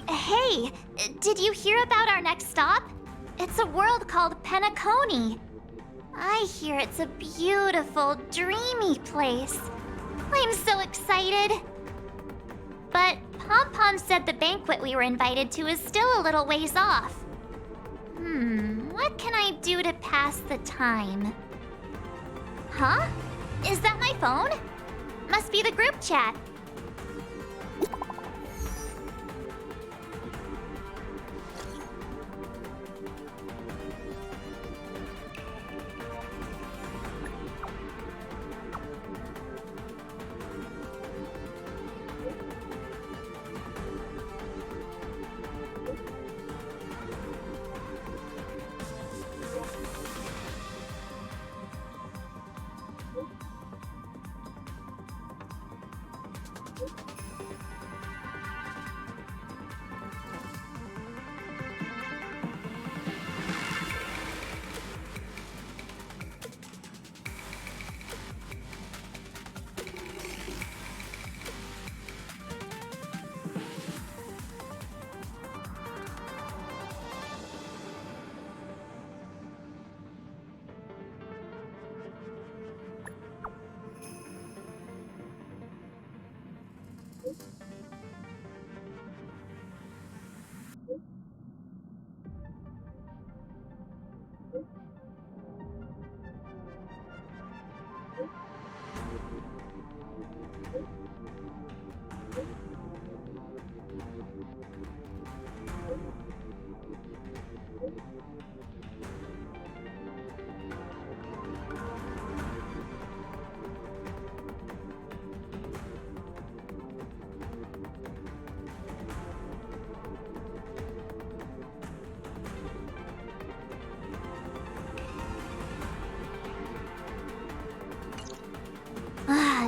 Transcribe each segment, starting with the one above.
Hey, did you hear about our next stop? It's a world called Penacony. I hear it's a beautiful, dreamy place. I'm so excited. But Pom-Pom said the banquet we were invited to is still a little ways off. What can I do to pass the time? Huh? Is that my phone? Must be the group chat.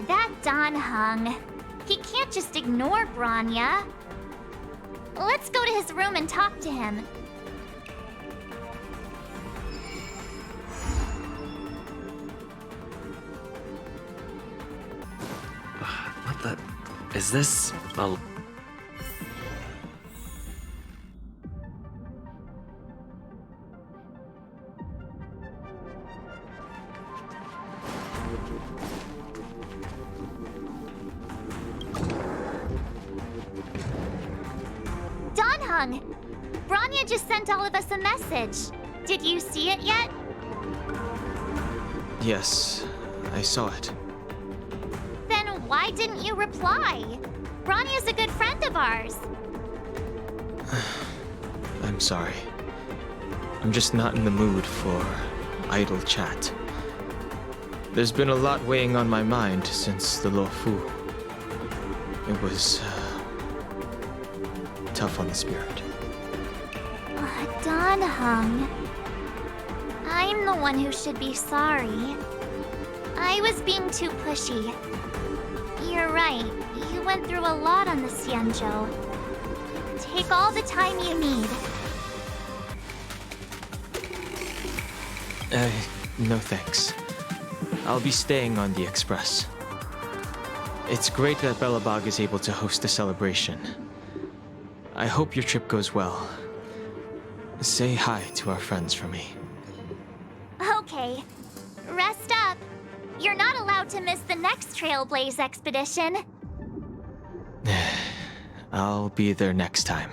That Don Hung. He can't just ignore Bronya. Let's go to his room and talk to him. What the... Is this a... Bronya just sent all of us a message. Did you see it yet? Yes, I saw it. Then why didn't you reply? Bronya's a good friend of ours. I'm sorry. I'm just not in the mood for idle chat. There's been a lot weighing on my mind since the Luofu. It was tough on the spirit. Don Hung. I'm the one who should be sorry. I was being too pushy. You're right. You went through a lot on the Xianzhou. Take all the time you need. No thanks. I'll be staying on the Express. It's great that Belobog is able to host a celebration. I hope your trip goes well. Say hi to our friends for me. Okay. Rest up. You're not allowed to miss the next Trailblaze expedition. I'll be there next time.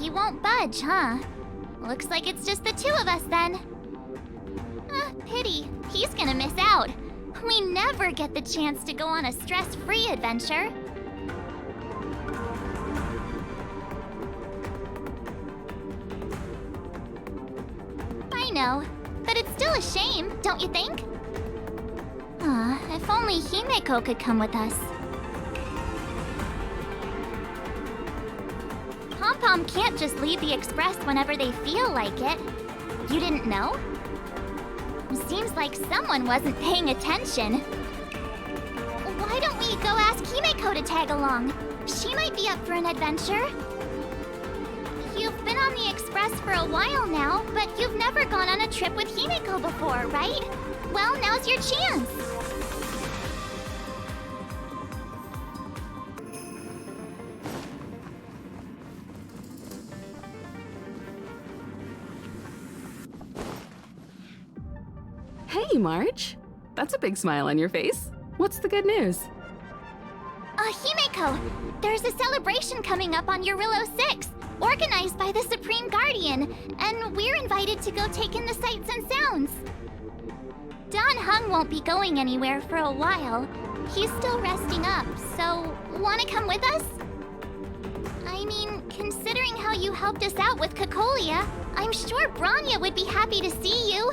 He won't budge, huh? Looks like it's just the two of us then. Pity. He's gonna miss out. We never get the chance to go on a stress-free adventure. I know, but it's still a shame, don't you think? If only Himeko could come with us. Pom-Pom can't just leave the Express whenever they feel like it. You didn't know? Seems like someone wasn't paying attention. Why don't we go ask Himeko to tag along? She might be up for an adventure. You've been on the Express for a while now, but you've never gone on a trip with Himeko before, right? Well, now's your chance. Hey, March. That's a big smile on your face. What's the good news? Himeko, there's a celebration coming up on Eurillo 6, organized by the Supreme Guardian, and we're invited to go take in the sights and sounds. Don Hung won't be going anywhere for a while. He's still resting up, so wanna come with us? I mean, considering how you helped us out with Cocolia, I'm sure Branya would be happy to see you.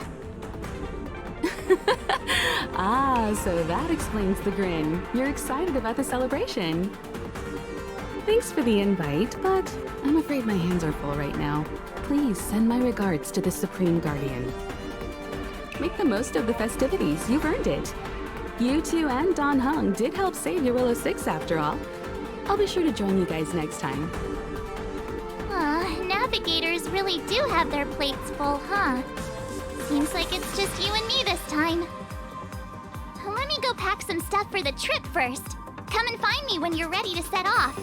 Ah, so that explains the grin. You're excited about the celebration. Thanks for the invite, but I'm afraid my hands are full right now. Please send my regards to the Supreme Guardian. Make the most of the festivities. You've earned it. You two and Don Hung did help save Eurillo 6 after all. I'll be sure to join you guys next time. Navigators really do have their plates full, huh? Seems like it's just you and me this time. Let me go pack some stuff for the trip first. Come and find me when you're ready to set off.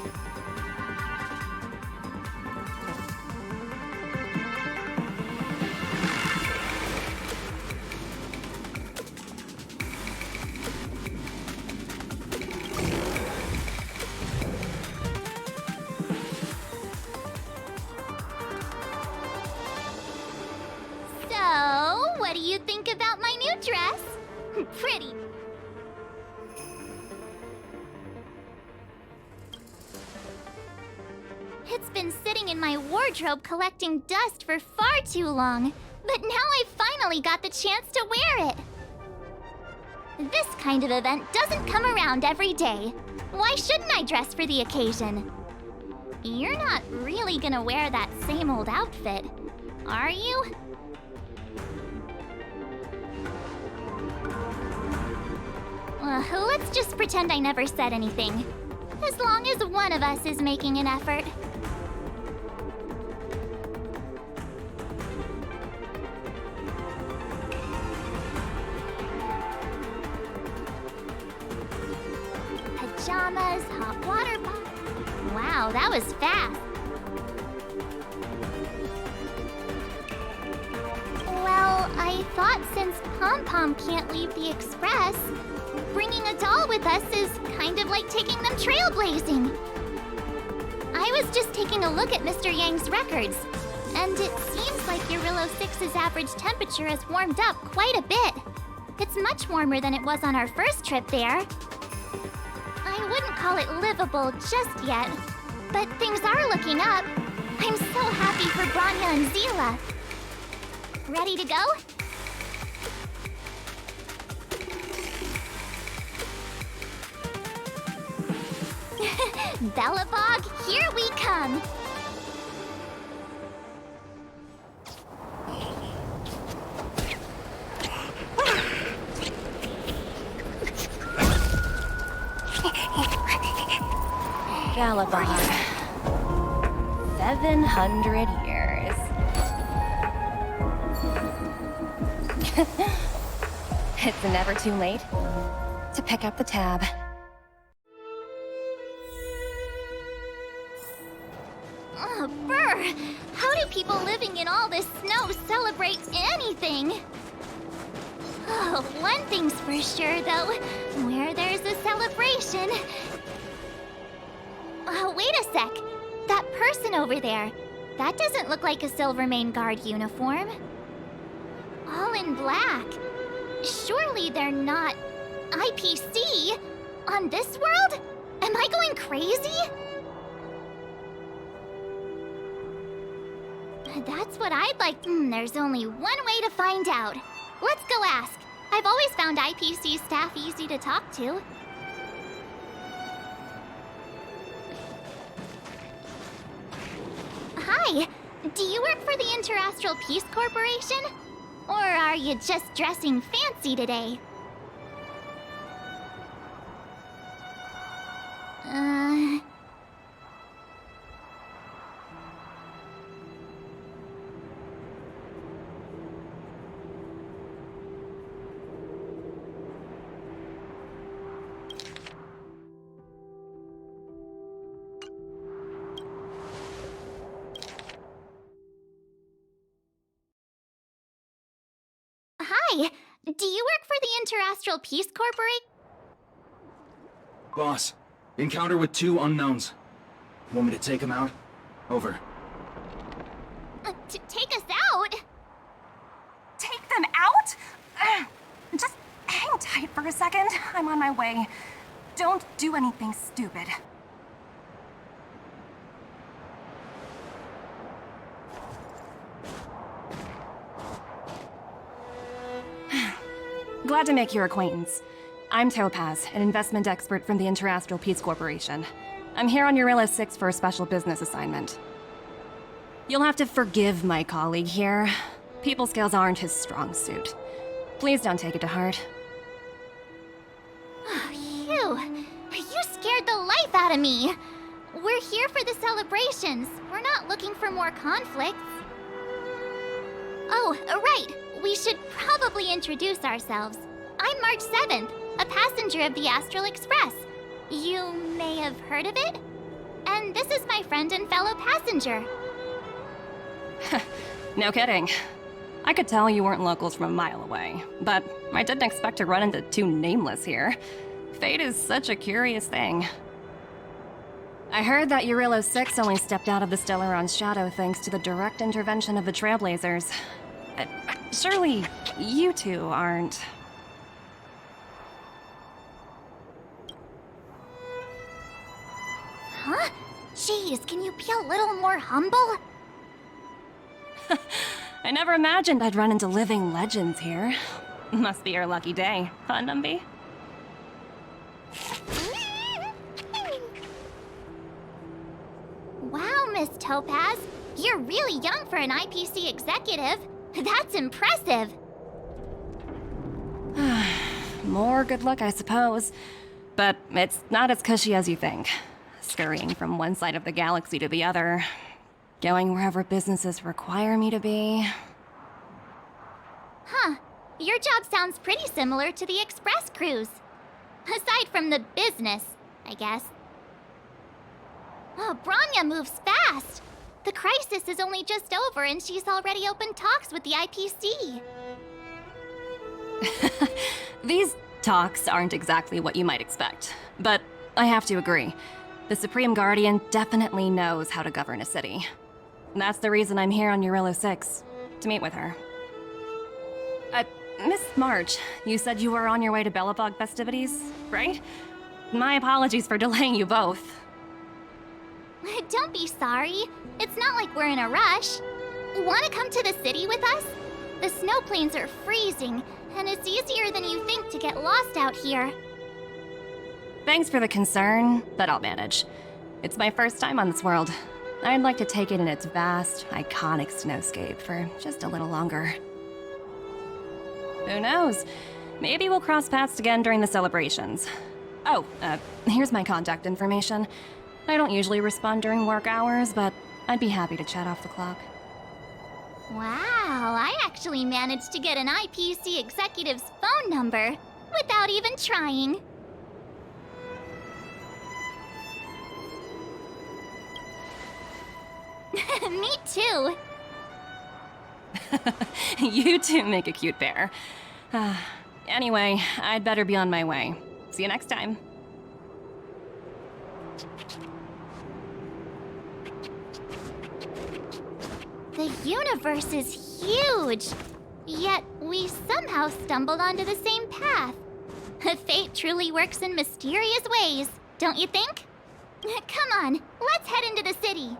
So, what do you think about my new dress? Pretty. It's been sitting in my wardrobe collecting dust for far too long, but now I finally got the chance to wear it. This kind of event doesn't come around every day. Why shouldn't I dress for the occasion? You're not really gonna wear that same old outfit, are you? Let's just pretend I never said anything. As long as one of us is making an effort. Pajamas, hot water bottle. Wow, that was fast. Well, I thought since Pom Pom can't leave the Express, bringing a doll with us is kind of like taking them trailblazing. I was just taking a look at Mr. Yang's records, and it seems like Eurillo 6's average temperature has warmed up quite a bit. It's much warmer than it was on our first trip there. I wouldn't call it livable just yet, but things are looking up. I'm so happy for Branya and Zila. Ready to go? Bellabog, here we come! Galabog. 700 years. It's never too late to pick up the tab. Brr! How do people living in all this snow celebrate anything? Oh, one thing's for sure, though. Where there's a celebration... Oh, wait a sec. That person over there. That doesn't look like a Silvermane Guard uniform. All in black. Surely they're not... IPC? On this world? Am I going crazy? That's what I'd like. There's only one way to find out. Let's go ask. I've always found IPC staff easy to talk to. Hi. Do you work for the Interastral Peace Corporation? Or are you just dressing fancy today? Hi. Do you work for the Interastral Peace Corporation? Boss, encounter with 2 unknowns. Want me to take them out? Over. To take us out? Take them out? Just hang tight for a second. I'm on my way. Don't do anything stupid. Glad to make your acquaintance. I'm Topaz, an investment expert from the Interastral Peace Corporation. I'm here on Eurilla 6 for a special business assignment. You'll have to forgive my colleague here. People skills aren't his strong suit. Please don't take it to heart. Phew. You scared the life out of me. We're here for the celebrations. We're not looking for more conflicts. Oh, right. We should probably introduce ourselves. I'm March 7th, a passenger of the Astral Express. You may have heard of it? And this is my friend and fellow passenger. No kidding. I could tell you weren't locals from a mile away, but I didn't expect to run into 2 nameless here. Fate is such a curious thing. I heard that Eurilla 6 only stepped out of the Stellaron's shadow thanks to the direct intervention of the Trailblazers. Surely, you two aren't... Huh? Jeez, can you be a little more humble? I never imagined I'd run into living legends here. Must be your lucky day, huh, Numby? Wow, Miss Topaz. You're really young for an IPC executive. That's impressive. More good luck, I suppose. But it's not as cushy as you think. Scurrying from one side of the galaxy to the other. Going wherever businesses require me to be. Huh. Your job sounds pretty similar to the express cruise. Aside from the business, I guess. Oh, Branya moves fast. The crisis is only just over and she's already opened talks with the IPC. These talks aren't exactly what you might expect. But I have to agree. The Supreme Guardian definitely knows how to govern a city. That's the reason I'm here on Eurilla 6, to meet with her. Miss March, you said you were on your way to Belobog festivities, right? My apologies for delaying you both. Don't be sorry. It's not like we're in a rush. Want to come to the city with us? The snow plains are freezing, and it's easier than you think to get lost out here. Thanks for the concern, but I'll manage. It's my first time on this world. I'd like to take it in its vast, iconic snowscape for just a little longer. Who knows? Maybe we'll cross paths again during the celebrations. Oh, here's my contact information. I don't usually respond during work hours, but I'd be happy to chat off the clock. Wow, I actually managed to get an IPC executive's phone number without even trying. Me too. You two make a cute pair. Anyway, I'd better be on my way. See you next time. The universe is huge, yet we somehow stumbled onto the same path. Fate truly works in mysterious ways, don't you think? Come on, let's head into the city.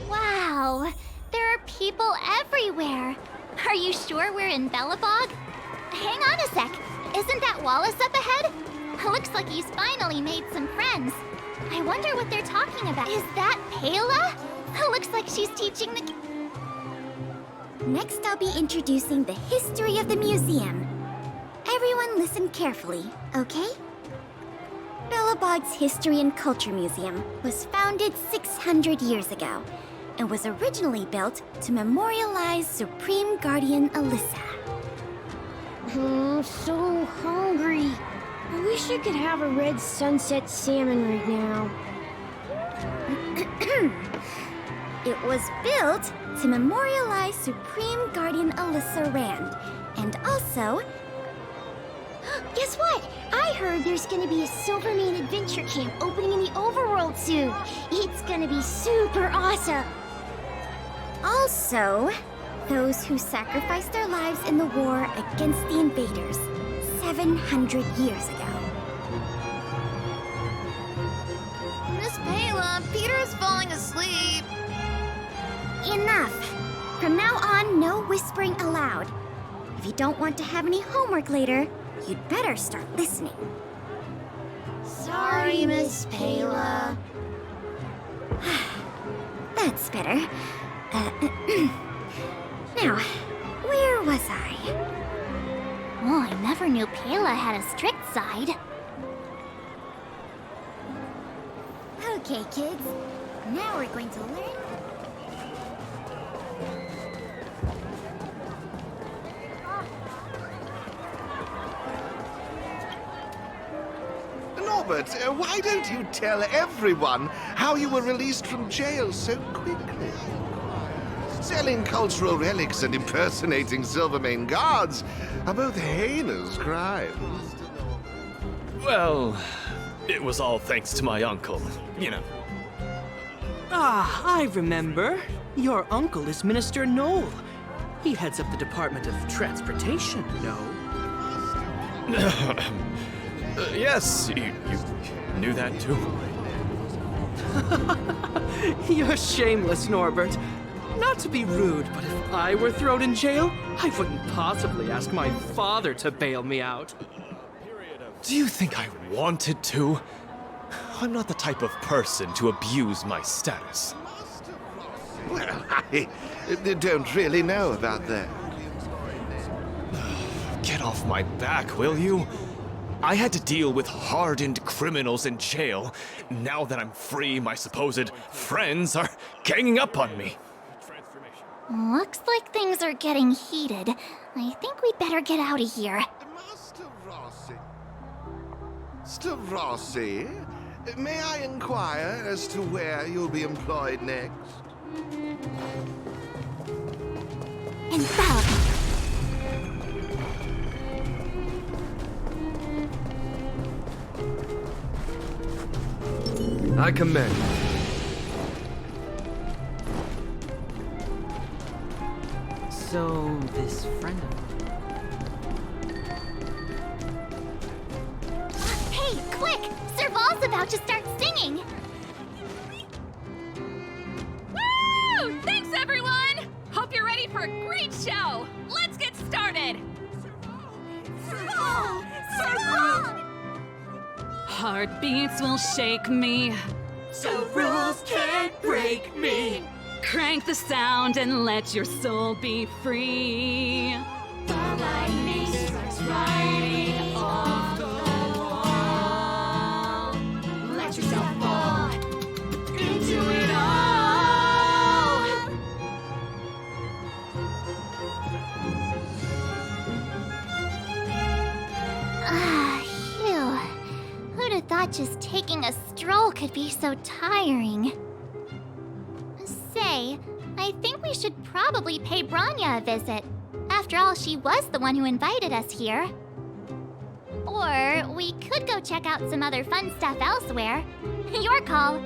Wow, there are people everywhere. Are you sure we're in Belobog? Hang on a sec. Isn't that Wallace up ahead? Looks like he's finally made some friends. I wonder what they're talking about. Is that Payla? Looks like she's teaching the... Next, I'll be introducing the history of the museum. Everyone listen carefully, okay? Belobog's History and Culture Museum was founded 600 years ago and was originally built to memorialize Supreme Guardian Alyssa. I'm so hungry. I wish I could have a red sunset salmon right now. It was built to memorialize Supreme Guardian Alyssa Rand, and also... Guess what? I heard there's gonna be a Silvermane adventure camp opening in the overworld soon. It's gonna be super awesome. Also, those who sacrificed their lives in the war against the invaders 700 years ago. Miss Payla, Peter's falling asleep. Enough! From now on, no whispering allowed. If you don't want to have any homework later, you'd better start listening. Sorry, Miss Payla. That's better. Now, where was I? Oh, I never knew Payla had a strict side. Okay, kids. Now we're going to learn... Norbert, why don't you tell everyone how you were released from jail so quickly? Selling cultural relics and impersonating Silvermane guards are both heinous crimes. Well, it was all thanks to my uncle, you know. Ah, I remember. Your uncle is Minister Knoll. He heads up the Department of Transportation, no? Yes, you knew that too. You're shameless, Norbert. Not to be rude, but if I were thrown in jail, I wouldn't possibly ask my father to bail me out. Do you think I wanted to? I'm not the type of person to abuse my status. Well, I don't really know about that. Get off my back, will you? I had to deal with hardened criminals in jail. Now that I'm free, my supposed friends are ganging up on me. Looks like things are getting heated. I think we'd better get out of here. Master Rossi, may I inquire as to where you'll be employed next? Infallible. I commend. So, this friend of Hey, quick! Serval's about to start singing! Woo! Thanks, everyone! Hope you're ready for a great show! Let's get started! Serval! Serval! Heartbeats will shake me, So rules can't break me! crank the sound and let your soul be free. The lightning strikes right off the wall. Let yourself fall into it all. Phew. Who'd have thought just taking a stroll could be so tiring? Say, I think we should probably pay Branya a visit. After all, she was the one who invited us here. Or we could go check out some other fun stuff elsewhere. Your call.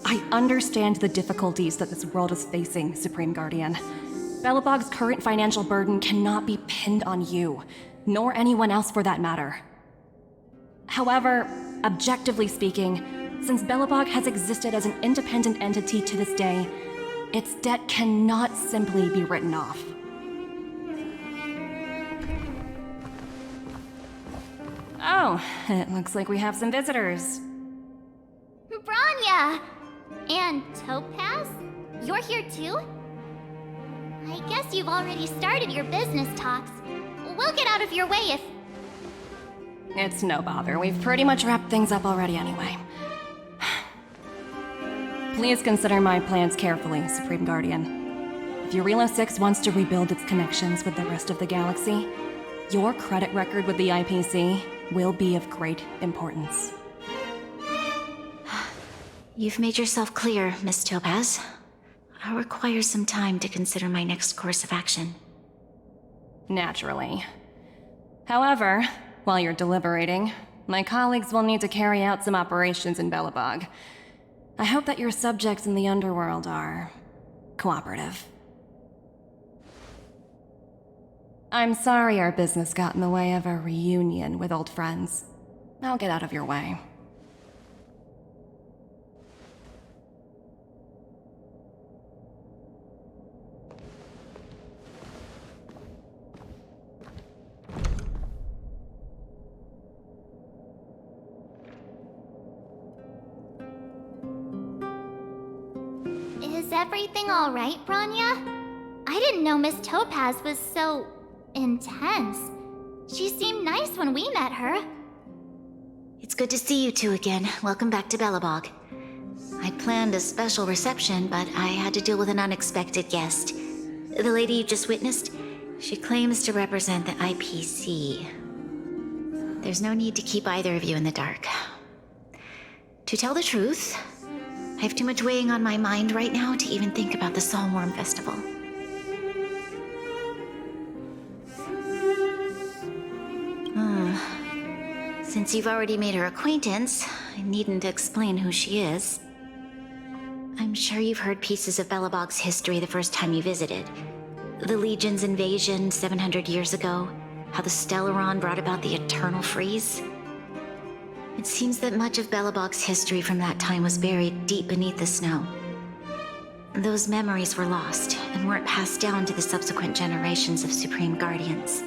I understand the difficulties that this world is facing, Supreme Guardian. Belobog's current financial burden cannot be pinned on you, nor anyone else for that matter. However, objectively speaking, since Belobog has existed as an independent entity to this day, its debt cannot simply be written off. Oh, it looks like we have some visitors. Branya! And Topaz? You're here too? I guess you've already started your business talks. We'll get out of your way if... It's no bother. We've pretty much wrapped things up already anyway. Please consider my plans carefully, Supreme Guardian. If Yarilo 6 wants to rebuild its connections with the rest of the galaxy, your credit record with the IPC will be of great importance. You've made yourself clear, Miss Topaz. I'll require some time to consider my next course of action. Naturally. However, while you're deliberating, my colleagues will need to carry out some operations in Belobog. I hope that your subjects in the underworld are cooperative. I'm sorry our business got in the way of a reunion with old friends. I'll get out of your way. Is everything alright, Branya? I didn't know Miss Topaz was so... intense. She seemed nice when we met her. It's good to see you two again. Welcome back to Belobog. I planned a special reception, but I had to deal with an unexpected guest. The lady you just witnessed, she claims to represent the IPC. There's no need to keep either of you in the dark. To tell the truth, I have too much weighing on my mind right now to even think about the Saltworm Festival. Since you've already made her acquaintance, I needn't explain who she is. I'm sure you've heard pieces of Belobog's history the first time you visited. The Legion's invasion 700 years ago, how the Stellaron brought about the Eternal Freeze. It seems that much of Belobog's history from that time was buried deep beneath the snow. Those memories were lost and weren't passed down to the subsequent generations of Supreme Guardians.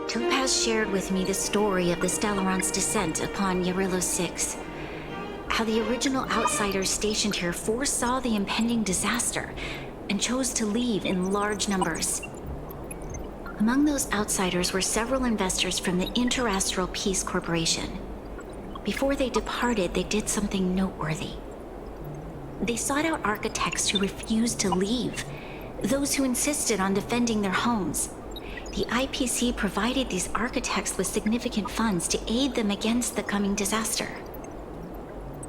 Topaz shared with me the story of the Stellaron's descent upon Yarilo 6. How the original outsiders stationed here foresaw the impending disaster and chose to leave in large numbers. Among those outsiders were several investors from the Interastral Peace Corporation. Before they departed, they did something noteworthy. They sought out architects who refused to leave, those who insisted on defending their homes. The IPC provided these architects with significant funds to aid them against the coming disaster.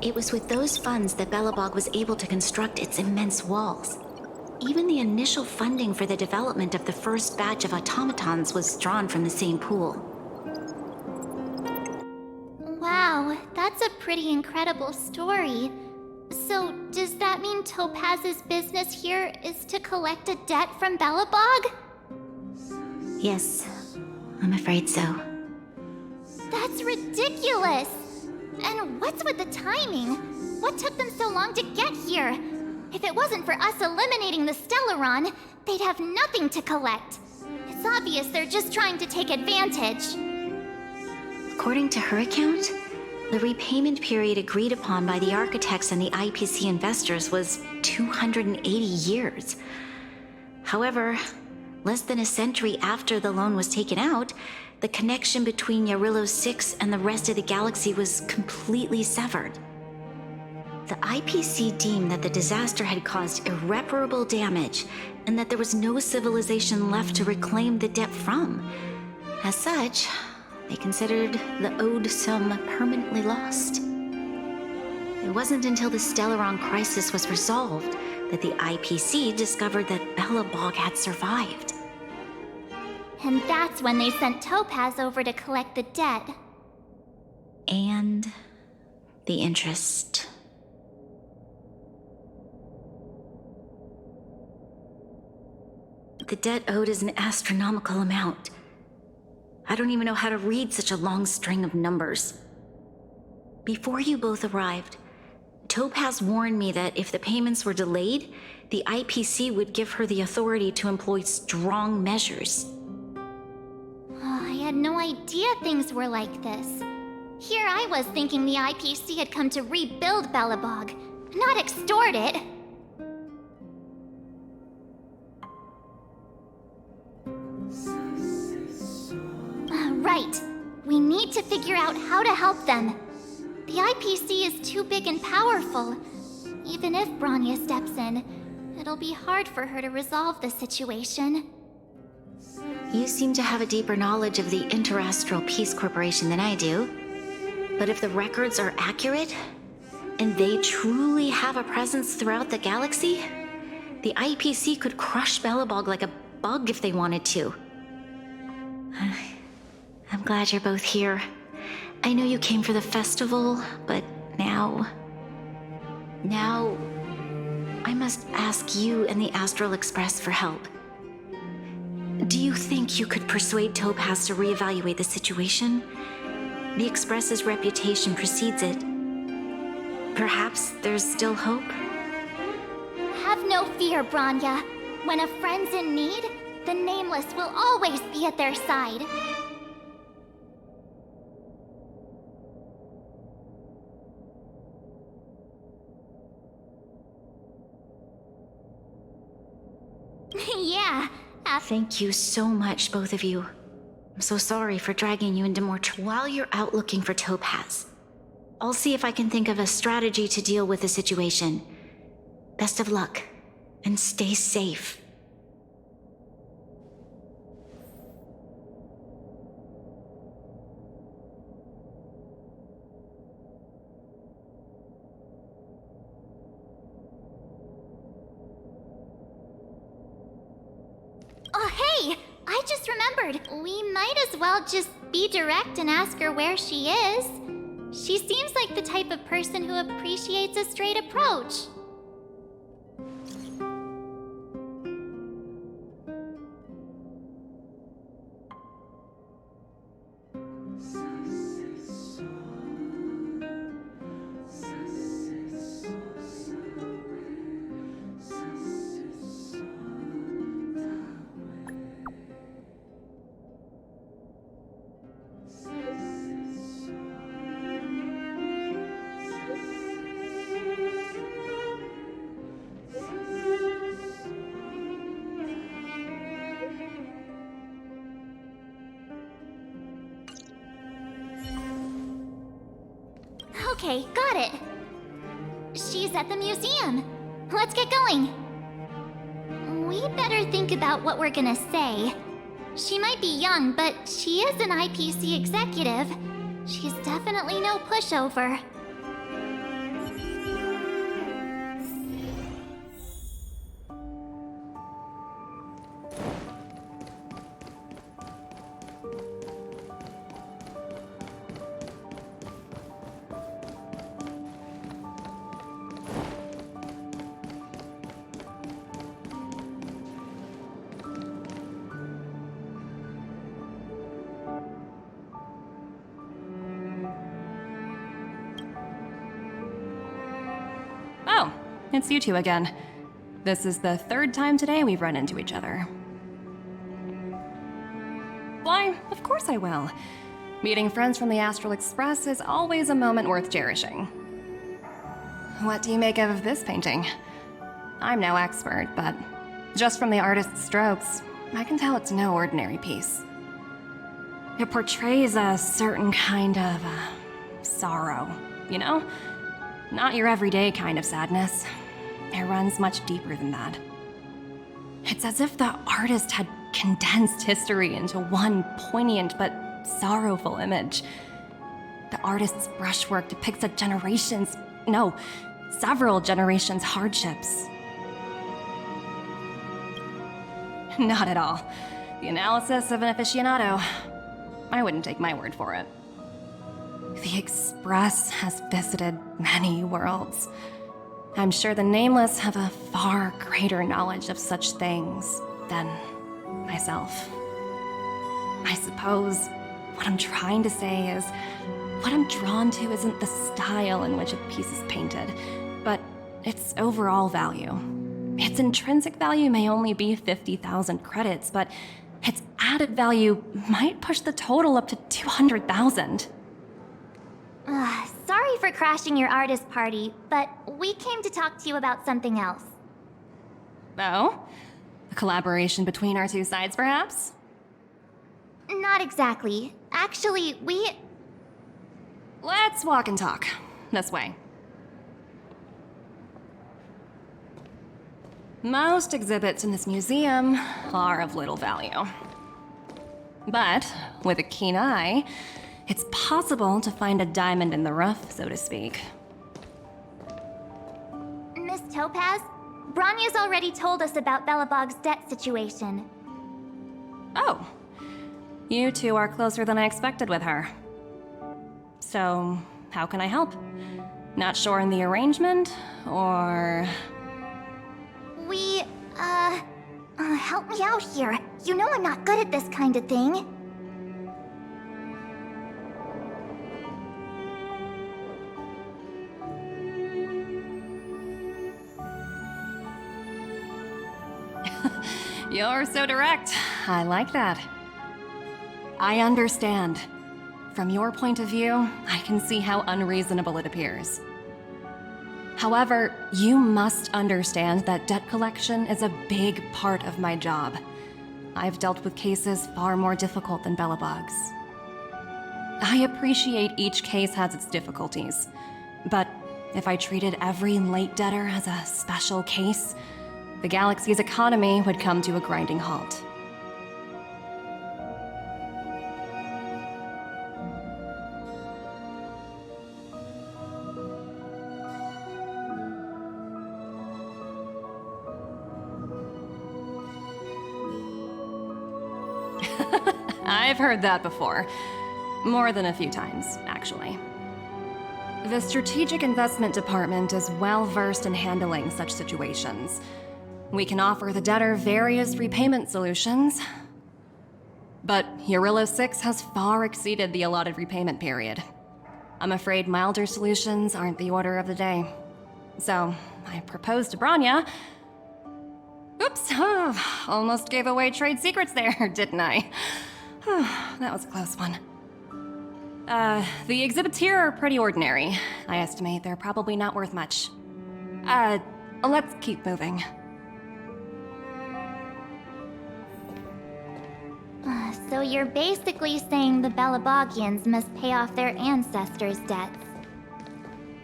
It was with those funds that Belobog was able to construct its immense walls. Even the initial funding for the development of the first batch of automatons was drawn from the same pool. Wow, that's a pretty incredible story. So, does that mean Topaz's business here is to collect a debt from Belobog? Yes, I'm afraid so. That's ridiculous! And what's with the timing? What took them so long to get here? If it wasn't for us eliminating the Stellaron, they'd have nothing to collect. It's obvious they're just trying to take advantage. According to her account, the repayment period agreed upon by the architects and the IPC investors was 280 years. However, less than a century after the loan was taken out, the connection between Yarilo 6 and the rest of the galaxy was completely severed. The IPC deemed that the disaster had caused irreparable damage and that there was no civilization left to reclaim the debt from. As such, they considered the owed sum permanently lost. It wasn't until the Stellaron crisis was resolved that the IPC discovered that Belobog had survived. And that's when they sent Topaz over to collect the debt. And the interest. The debt owed is an astronomical amount. I don't even know how to read such a long string of numbers. Before you both arrived, Topaz warned me that if the payments were delayed, the IPC would give her the authority to employ strong measures. I had no idea things were like this. Here I was thinking the IPC had come to rebuild Belobog, not extort it. Right. We need to figure out how to help them. The IPC is too big and powerful. Even if Bronya steps in, it'll be hard for her to resolve the situation. You seem to have a deeper knowledge of the Interastral Peace Corporation than I do. But if the records are accurate, and they truly have a presence throughout the galaxy, the IPC could crush Belobog like a bug if they wanted to. I'm glad you're both here. I know you came for the festival, but now I must ask you and the Astral Express for help. Do you think you could persuade Topaz to reevaluate the situation? The Express's reputation precedes it. Perhaps there's still hope? Have no fear, Bronya. When a friend's in need, the Nameless will always be at their side. Yeah. Thank you so much, both of you. I'm so sorry for dragging you into more while you're out looking for Topaz. I'll see if I can think of a strategy to deal with the situation. Best of luck, and stay safe. Oh, hey! I just remembered. We might as well just be direct and ask her where she is. She seems like the type of person who appreciates a straight approach. Okay, got it. She's at the museum. Let's get going. We better think about what we're gonna say. She might be young, but she is an IPC executive. She's definitely no pushover. Oh, it's you two again. This is the third time today we've run into each other. Why, of course I will. Meeting friends from the Astral Express is always a moment worth cherishing. What do you make of this painting? I'm no expert, but just from the artist's strokes, I can tell it's no ordinary piece. It portrays a certain kind of sorrow, you know? Not your everyday kind of sadness. It runs much deeper than that. It's as if the artist had condensed history into one poignant but sorrowful image. The artist's brushwork depicts several generations' hardships. Not at all. The analysis of an aficionado. I wouldn't take my word for it. The Express has visited many worlds. I'm sure the Nameless have a far greater knowledge of such things than myself. I suppose what I'm trying to say is, what I'm drawn to isn't the style in which a piece is painted, but its overall value. Its intrinsic value may only be 50,000 credits, but its added value might push the total up to 200,000. Sorry for crashing your artist party, but we came to talk to you about something else. Oh? A collaboration between our two sides, perhaps? Not exactly. Actually, Let's walk and talk. This way. Most exhibits in this museum are of little value. But with a keen eye, it's possible to find a diamond in the rough, so to speak. Miss Topaz, Bronya's already told us about Belobog's debt situation. Oh. You two are closer than I expected with her. So, how can I help? Not sure in the arrangement, or... Help me out here. You know I'm not good at this kind of thing. You're so direct. I like that. I understand. From your point of view, I can see how unreasonable it appears. However, you must understand that debt collection is a big part of my job. I've dealt with cases far more difficult than Belobog's. I appreciate each case has its difficulties, but if I treated every late debtor as a special case, the galaxy's economy would come to a grinding halt. I've heard that before. More than a few times, actually. The Strategic Investment Department is well versed in handling such situations. We can offer the debtor various repayment solutions, but Eurillo 6 has far exceeded the allotted repayment period. I'm afraid milder solutions aren't the order of the day. So, I proposed to Bronya. Oops, almost gave away trade secrets there, didn't I? That was a close one. The exhibits here are pretty ordinary. I estimate they're probably not worth much. Let's keep moving. So you're basically saying the Belobogians must pay off their ancestors' debts.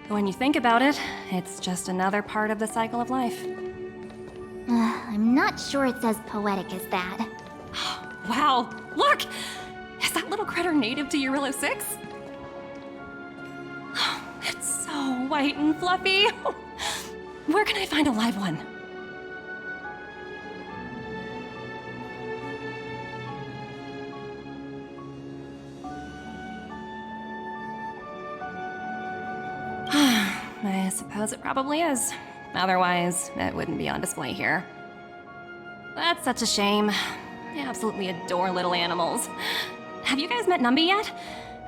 When you think about it, it's just another part of the cycle of life. I'm not sure it's as poetic as that. Wow, look! Is that little critter native to Eurillo 6? It's so white and fluffy. Where can I find a live one? I suppose it probably is. Otherwise, it wouldn't be on display here. That's such a shame. I absolutely adore little animals. Have you guys met Numby yet?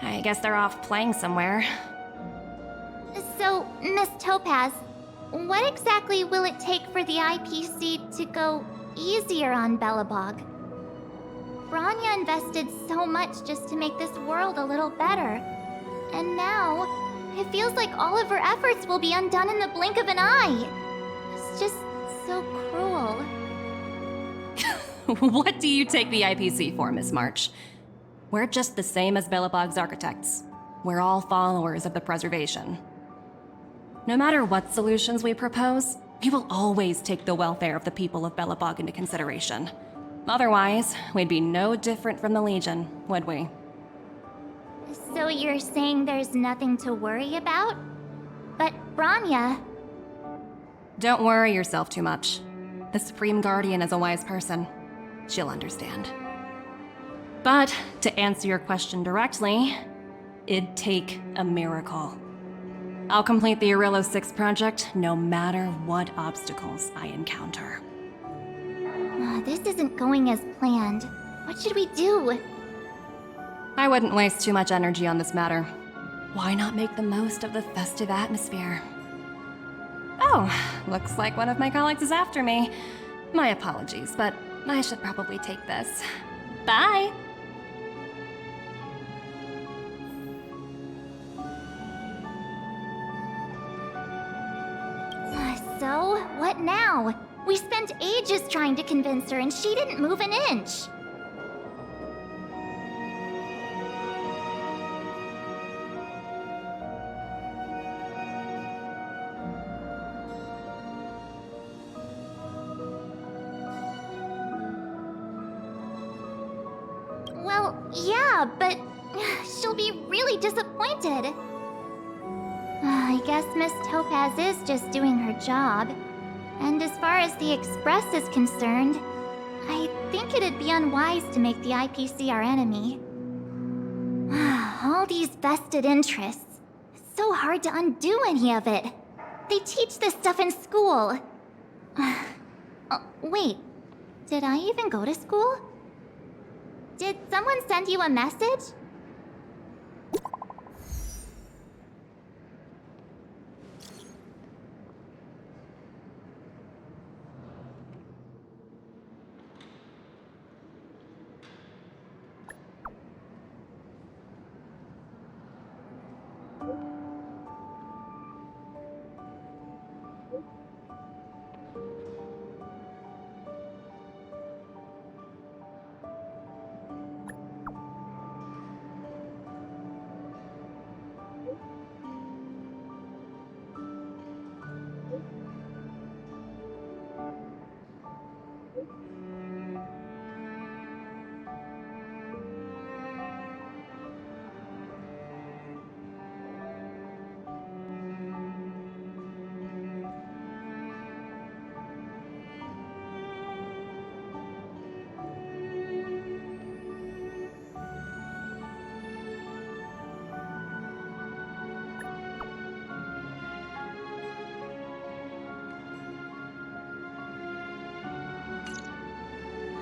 I guess they're off playing somewhere. So, Miss Topaz, what exactly will it take for the IPC to go easier on Belobog? Bronya invested so much just to make this world a little better. And now, it feels like all of her efforts will be undone in the blink of an eye. It's just so cruel. What do you take the IPC for, Miss March? We're just the same as Belobog's architects. We're all followers of the preservation. No matter what solutions we propose, we will always take the welfare of the people of Belobog into consideration. Otherwise, we'd be no different from the Legion, would we? So you're saying there's nothing to worry about? But Bronya... Don't worry yourself too much. The Supreme Guardian is a wise person. She'll understand. But to answer your question directly, it'd take a miracle. I'll complete the Eurillo 6 project no matter what obstacles I encounter. This isn't going as planned. What should we do? I wouldn't waste too much energy on this matter. Why not make the most of the festive atmosphere? Oh, looks like one of my colleagues is after me. My apologies, but I should probably take this. Bye! So, what now? We spent ages trying to convince her and she didn't move an inch. Well, yeah, but she'll be really disappointed. I guess Miss Topaz is just doing her job. And as far as the Express is concerned, I think it'd be unwise to make the IPC our enemy. All these vested interests. It's so hard to undo any of it. They teach this stuff in school. Wait, did I even go to school? Did someone send you a message?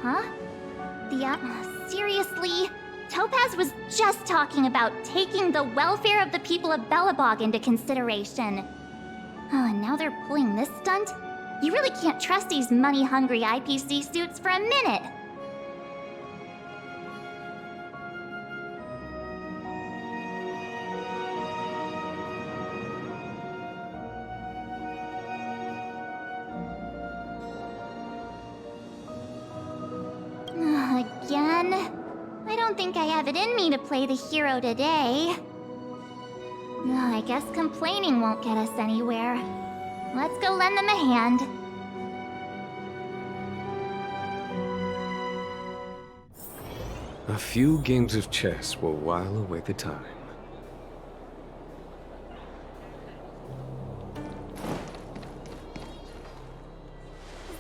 Huh? Seriously? Topaz was just talking about taking the welfare of the people of Belobog into consideration. Oh, and now they're pulling this stunt? You really can't trust these money-hungry IPC suits for a minute. Again? I don't think I have it in me to play the hero today. I guess complaining won't get us anywhere. Let's go lend them a hand. A few games of chess will while away the time.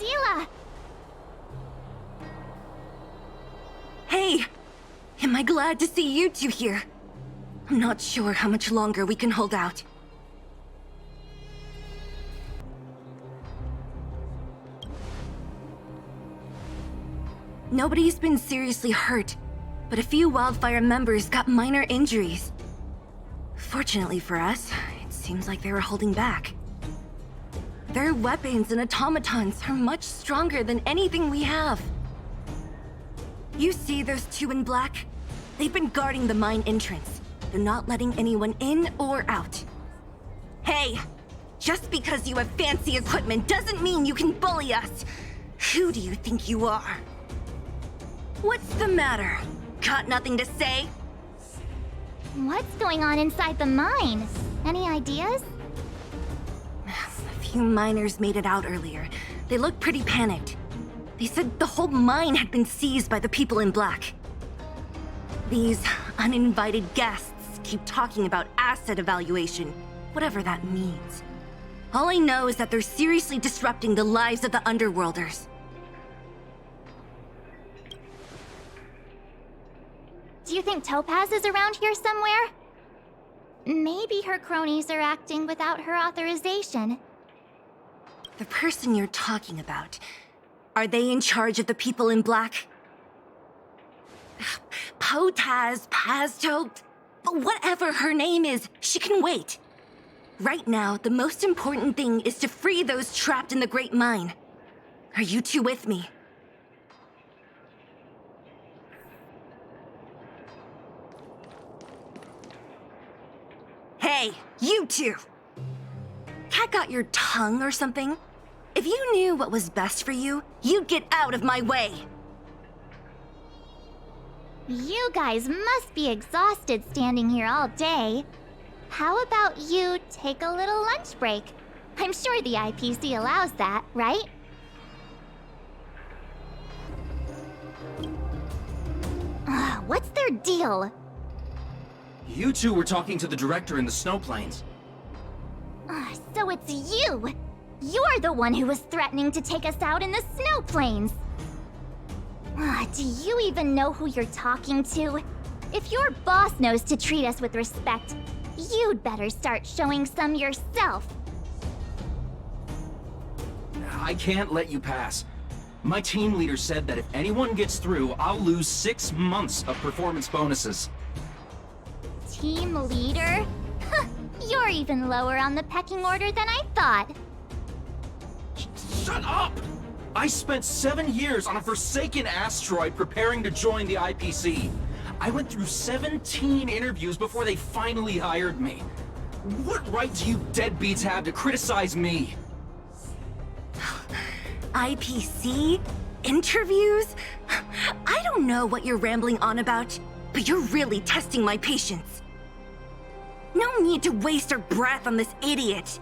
Zila! Hey! Am I glad to see you two here? I'm not sure how much longer we can hold out. Nobody's been seriously hurt, but a few Wildfire members got minor injuries. Fortunately for us, it seems like they were holding back. Their weapons and automatons are much stronger than anything we have. You see those two in black? They've been guarding the mine entrance. They're not letting anyone in or out. Hey! Just because you have fancy equipment doesn't mean you can bully us! Who do you think you are? What's the matter? Got nothing to say? What's going on inside the mine? Any ideas? A few miners made it out earlier. They looked pretty panicked. They said the whole mine had been seized by the people in black. These uninvited guests keep talking about asset evaluation, whatever that means. All I know is that they're seriously disrupting the lives of the Underworlders. Do you think Topaz is around here somewhere? Maybe her cronies are acting without her authorization. The person you're talking about, are they in charge of the people in black? Potaz, Pazto, whatever her name is, she can wait. Right now, the most important thing is to free those trapped in the Great Mine. Are you two with me? Hey, you two! Cat got your tongue or something? If you knew what was best for you, you'd get out of my way. You guys must be exhausted standing here all day. How about you take a little lunch break? I'm sure the IPC allows that, right? What's their deal? You two were talking to the director in the snow plains. So it's you! You're the one who was threatening to take us out in the snow plains! Do you even know who you're talking to? If your boss knows to treat us with respect, you'd better start showing some yourself. I can't let you pass. My team leader said that if anyone gets through, I'll lose 6 months of performance bonuses. Team leader? You're even lower on the pecking order than I thought. Shut up! I spent 7 years on a forsaken asteroid preparing to join the IPC. I went through 17 interviews before they finally hired me. What right do you deadbeats have to criticize me? IPC? Interviews? I don't know what you're rambling on about, but you're really testing my patience. No need to waste our breath on this idiot.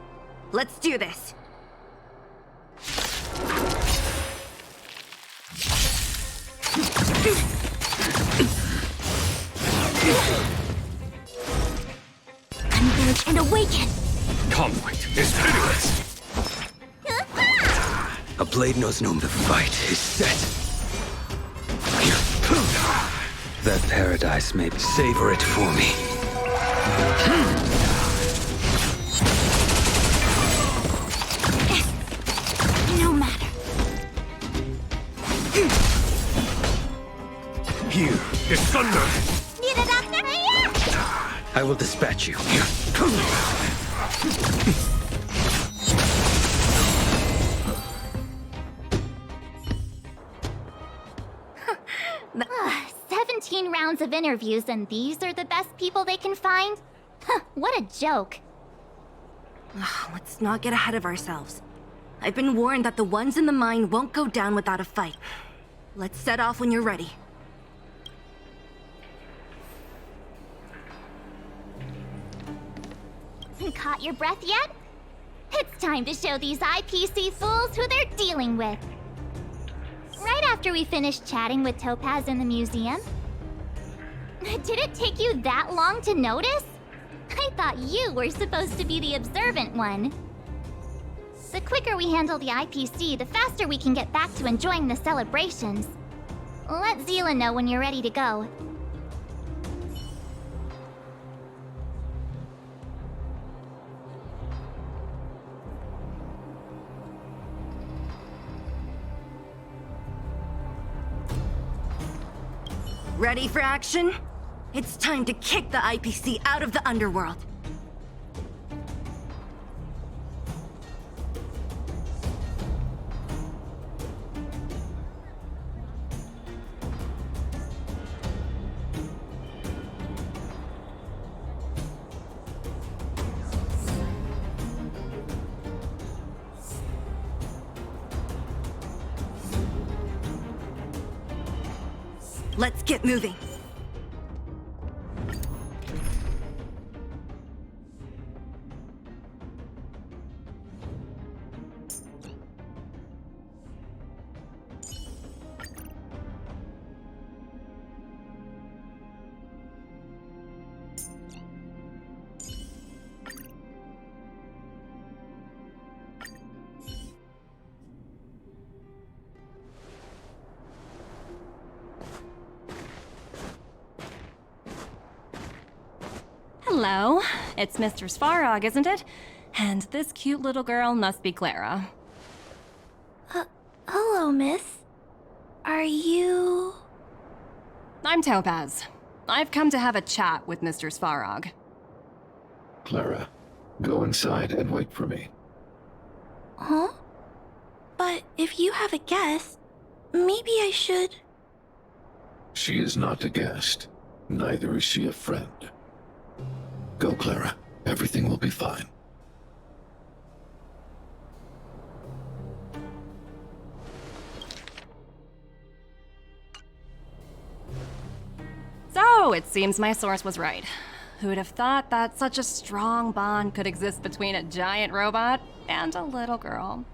Let's do this. Converge and awaken! Conflict is pitiless. A blade knows no the fight is set. That paradise may savor it for me. No matter. Here is thunder. Need a doctor? I will dispatch you. Ugh, 17 rounds of interviews and these are the best people they can find? What a joke. Let's not get ahead of ourselves. I've been warned that the ones in the mine won't go down without a fight. Let's set off when you're ready. Caught your breath yet? It's time to show these IPC fools who they're dealing with. Right after we finished chatting with Topaz in the museum. Did it take you that long to notice? I thought you were supposed to be the observant one. The quicker we handle the IPC, the faster we can get back to enjoying the celebrations. Let Zila know when you're ready to go. Ready for action? It's time to kick the IPC out of the underworld. Let's get moving. Hello, it's Mr. Svarog, isn't it? And this cute little girl must be Clara. Hello, miss. Are you... I'm Topaz. I've come to have a chat with Mr. Svarog. Clara, go inside and wait for me. Huh? But if you have a guest, maybe I should... She is not a guest. Neither is she a friend. Go, Clara. Everything will be fine. So, it seems my source was right. Who'd have thought that such a strong bond could exist between a giant robot and a little girl?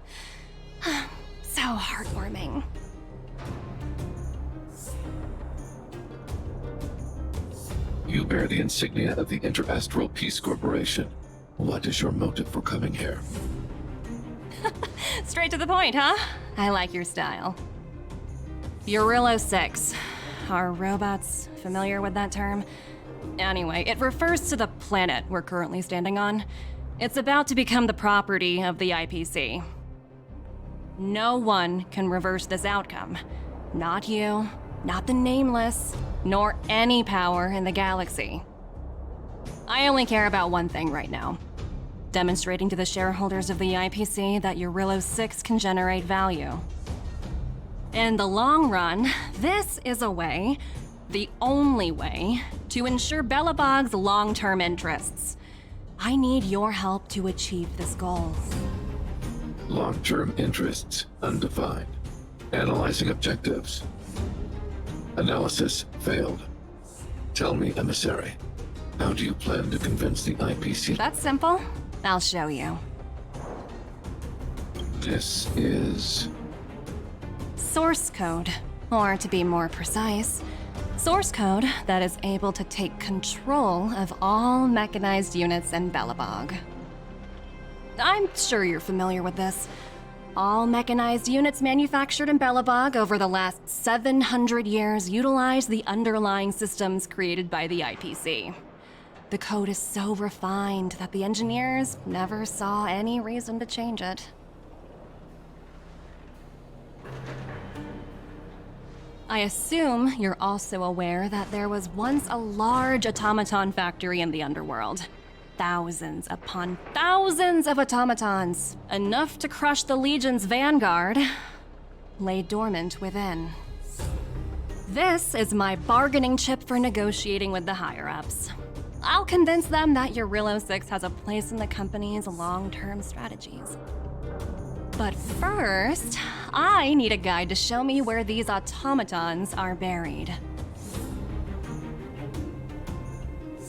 So heartwarming. You bear the insignia of the Interastral Peace Corporation. What is your motive for coming here? Straight to the point, huh? I like your style. Eurillo 6. Are robots familiar with that term? Anyway, it refers to the planet we're currently standing on. It's about to become the property of the IPC. No one can reverse this outcome. Not you, not the Nameless, nor any power in the galaxy. I only care about one thing right now. Demonstrating to the shareholders of the IPC that Eurillo 6 can generate value. In the long run, this is a way, the only way, to ensure Belobog's long-term interests. I need your help to achieve this goal. Long-term interests undefined. Analyzing objectives. Analysis failed. Tell me, emissary, how do you plan to convince the IPC? That's simple. I'll show you. This is... source code, or to be more precise, source code that is able to take control of all mechanized units in Belobog. I'm sure you're familiar with this. All mechanized units manufactured in Belobog over the last 700 years utilize the underlying systems created by the IPC. The code is so refined that the engineers never saw any reason to change it. I assume you're also aware that there was once a large automaton factory in the underworld. Thousands upon thousands of automatons, enough to crush the Legion's vanguard, lay dormant within. This is my bargaining chip for negotiating with the higher-ups. I'll convince them that Eurillo 6 has a place in the company's long-term strategies. But first, I need a guide to show me where these automatons are buried.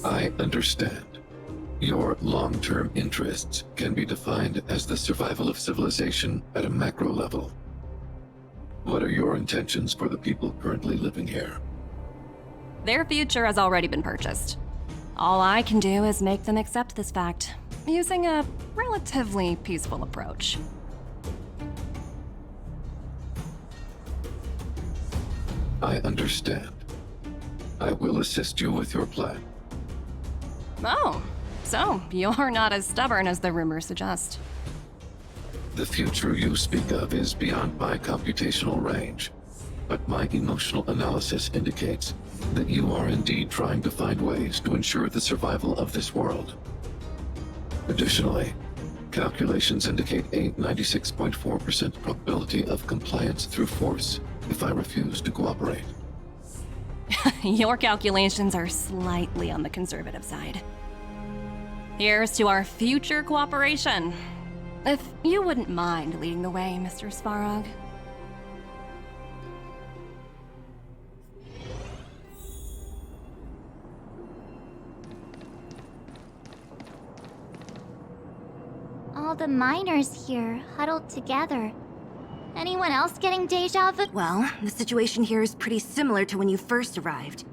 I understand. Your long-term interests can be defined as the survival of civilization at a macro level. What are your intentions for the people currently living here? Their future has already been purchased. All I can do is make them accept this fact, using a relatively peaceful approach. I understand. I will assist you with your plan. Oh, so you're not as stubborn as the rumors suggest. The future you speak of is beyond my computational range, but my emotional analysis indicates that you are indeed trying to find ways to ensure the survival of this world. Additionally, calculations indicate a 96.4% probability of compliance through force if I refuse to cooperate. Your calculations are slightly on the conservative side. Here's to our future cooperation. If you wouldn't mind leading the way, Mr. Svarog. All the miners here, huddled together. Anyone else getting deja vu? Well, the situation here is pretty similar to when you first arrived.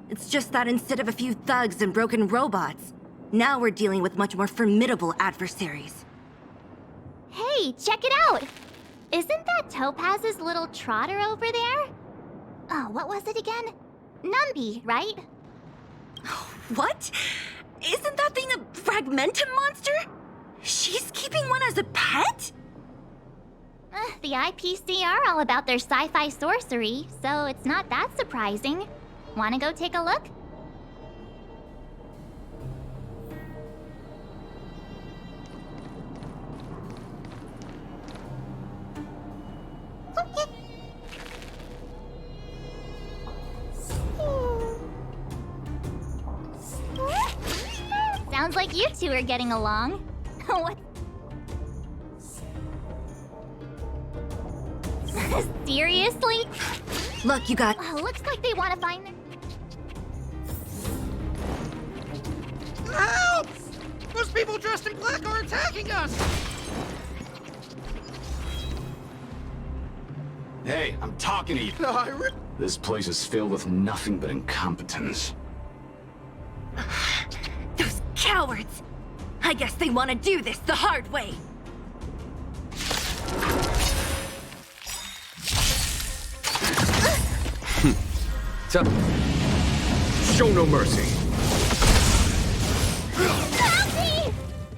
It's just that instead of a few thugs and broken robots, now we're dealing with much more formidable adversaries. Hey, check it out! Isn't that Topaz's little trotter over there? Oh, what was it again? Numby, right? What? Isn't that thing a fragmentum monster? She's keeping one as a pet? The IPC are all about their sci-fi sorcery, so it's not that surprising. Wanna go take a look? Sounds like you two are getting along. What? Seriously? Look, you got... Looks like they want to find their... attacking us! Hey, I'm talking to you. This place is filled with nothing but incompetence. Those cowards! I guess they want to do this the hard way. Show no mercy.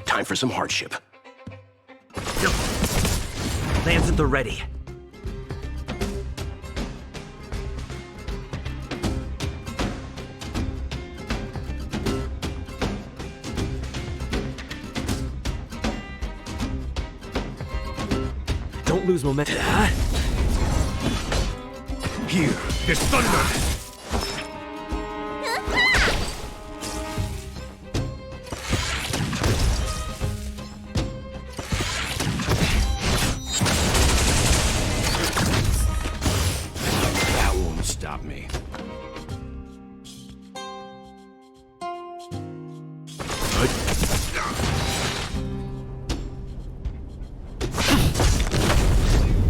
Time for some hardship. Lands at the ready. Don't lose momentum. Here is thunder. That won't stop me.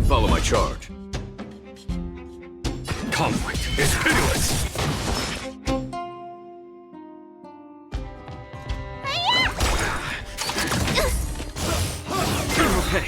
Follow my charge. Conflict is pitiless. Okay.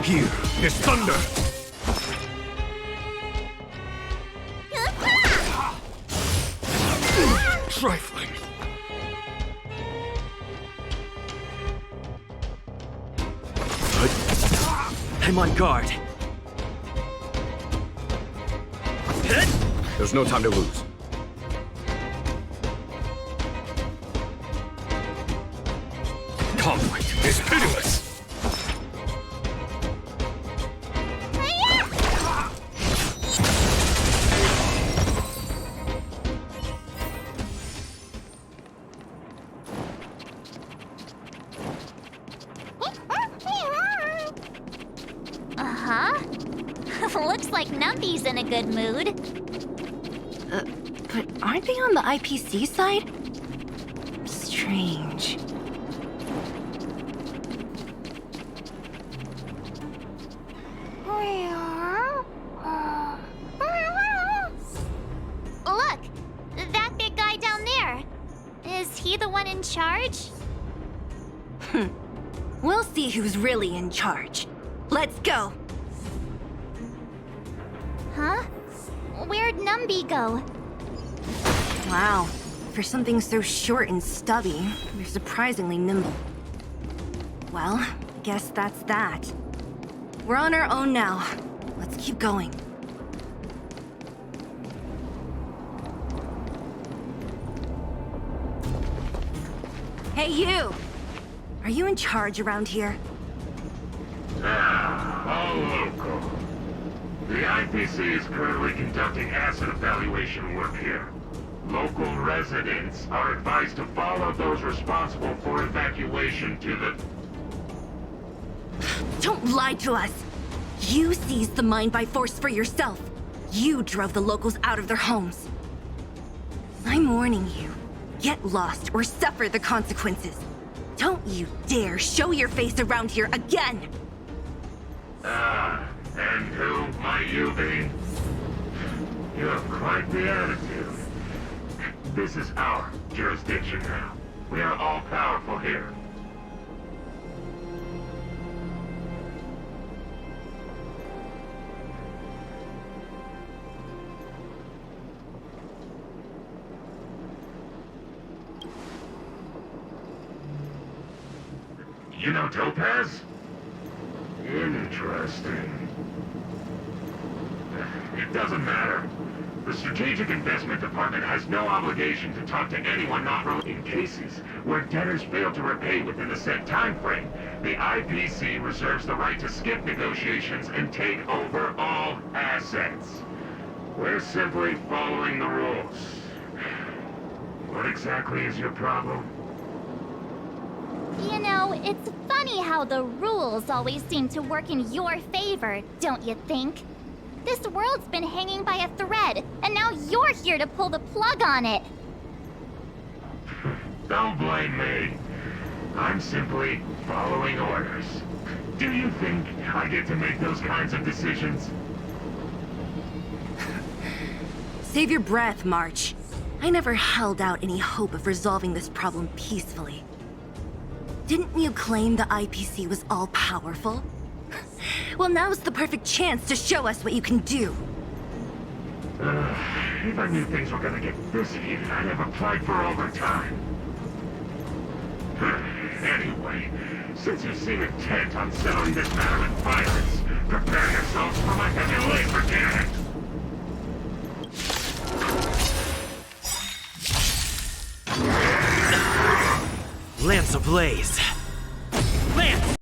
Here is thunder. Trifling. I'm on guard. There's no time to lose. Conflict is pitiless. Looks like Numby's in a good mood. But aren't they on the IPC side? Strange. Look! That big guy down there. Is he the one in charge? We'll see who's really in charge. Let's go! Huh? Where'd Numby go? Wow. For something so short and stubby, they're surprisingly nimble. Well, guess that's that. We're on our own now. Let's keep going. Hey, you! Are you in charge around here? All local. The IPC is currently conducting asset evaluation work here. Local residents are advised to follow those responsible for evacuation to the... Don't lie to us! You seized the mine by force for yourself. You drove the locals out of their homes. I'm warning you. Get lost or suffer the consequences. Don't you dare show your face around here again! And who might you be? You have quite the attitude. This is our jurisdiction now. We are all powerful here. You know Topaz? Interesting. It doesn't matter. The Strategic Investment Department has no obligation to talk to anyone not related. In cases where debtors fail to repay within the set time frame, the IPC reserves the right to skip negotiations and take over all assets. We're simply following the rules. What exactly is your problem? know, it's funny how the rules always seem to work in your favor, don't you think? This world's been hanging by a thread, and now you're here to pull the plug on it. Don't blame me. I'm simply following orders. Do you think I get to make those kinds of decisions? Save your breath, March. I never held out any hope of resolving this problem peacefully. Didn't you claim the IPC was all-powerful? Well, now's the perfect chance to show us what you can do. If I knew things were gonna get this heated, I'd have applied for overtime. Anyway, since you seem intent on settling this matter with violence, prepare yourselves for my heavy laser cannon! Lance ablaze! Lance!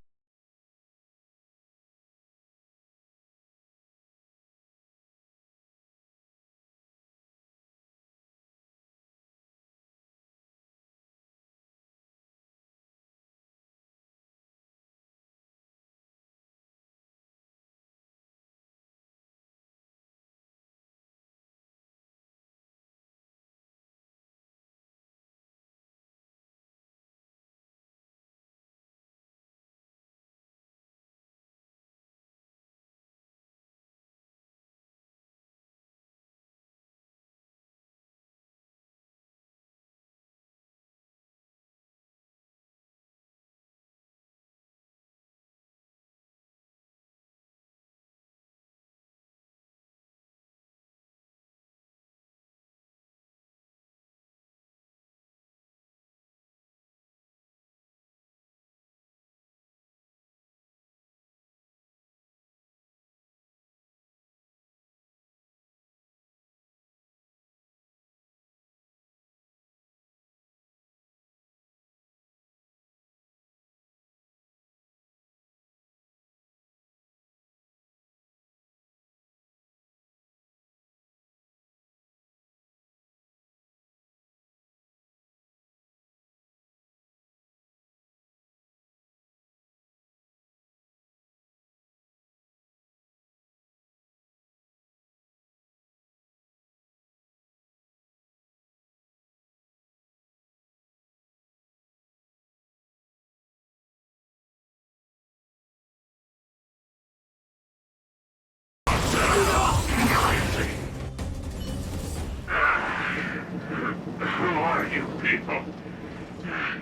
Who are you people?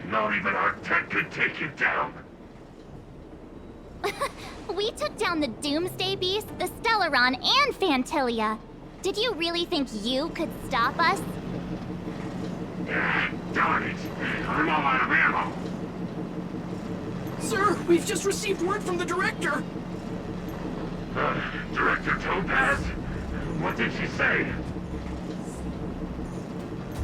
Not even our tech could take you down. We took down the Doomsday Beast, the Stellaron, and Phantilia. Did you really think you could stop us? Darn it! I'm all out of ammo! Sir, we've just received word from the director! Director Topaz? What did she say?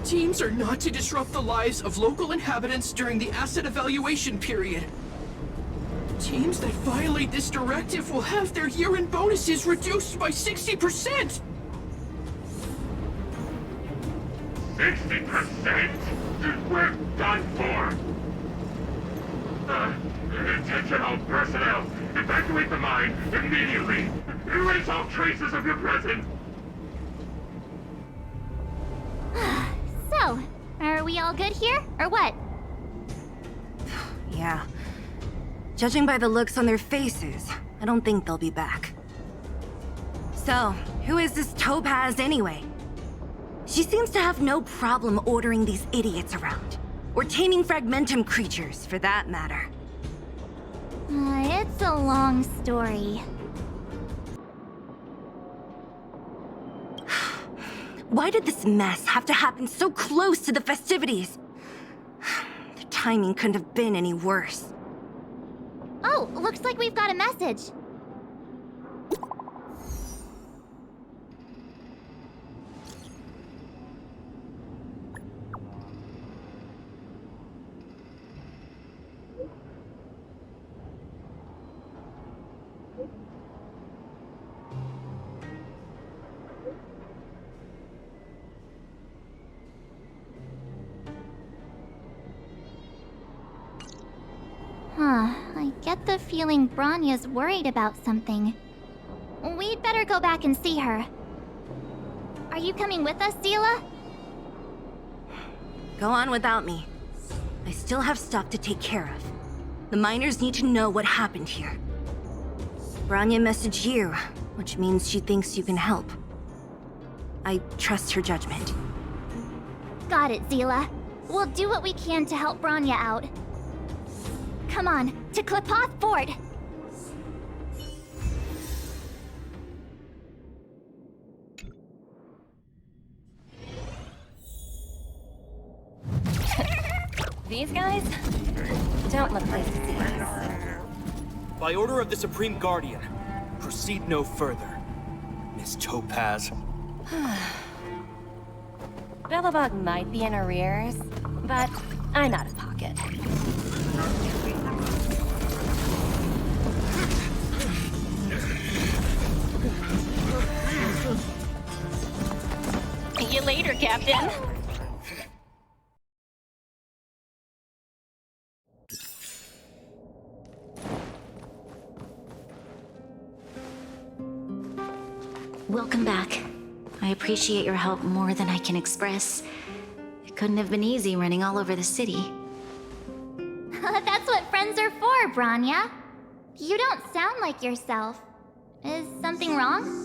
Teams are not to disrupt the lives of local inhabitants during the asset evaluation period. Teams that violate this directive will have their year-end bonuses reduced by 60%! 60%? We're done for! Attention all personnel! Evacuate the mine immediately! Erase all traces of your presence! So, are we all good here, or what? Yeah. Judging by the looks on their faces, I don't think they'll be back. So, who is this Topaz anyway? She seems to have no problem ordering these idiots around. Or taming fragmentum creatures, for that matter. It's a long story. Why did this mess have to happen so close to the festivities? The timing couldn't have been any worse. Oh, looks like we've got a message. get the feeling Bronya's worried about something. We'd better go back and see her. Are you coming with us, Zila? Go on without me. I still have stuff to take care of. The miners need to know what happened here. Bronya messaged you, which means she thinks you can help. I trust her judgment. Got it, Zila. We'll do what we can to help Bronya out. Come on, to Klipoth Ford! These guys don't look pleased to see us. By order of the Supreme Guardian, proceed no further, Miss Topaz. Belobog might be in arrears, but I'm out of pocket. See you later, Captain. Welcome back. I appreciate your help more than I can express. It couldn't have been easy running all over the city. That's what friends are for, Bronya. You don't sound like yourself. Is something wrong?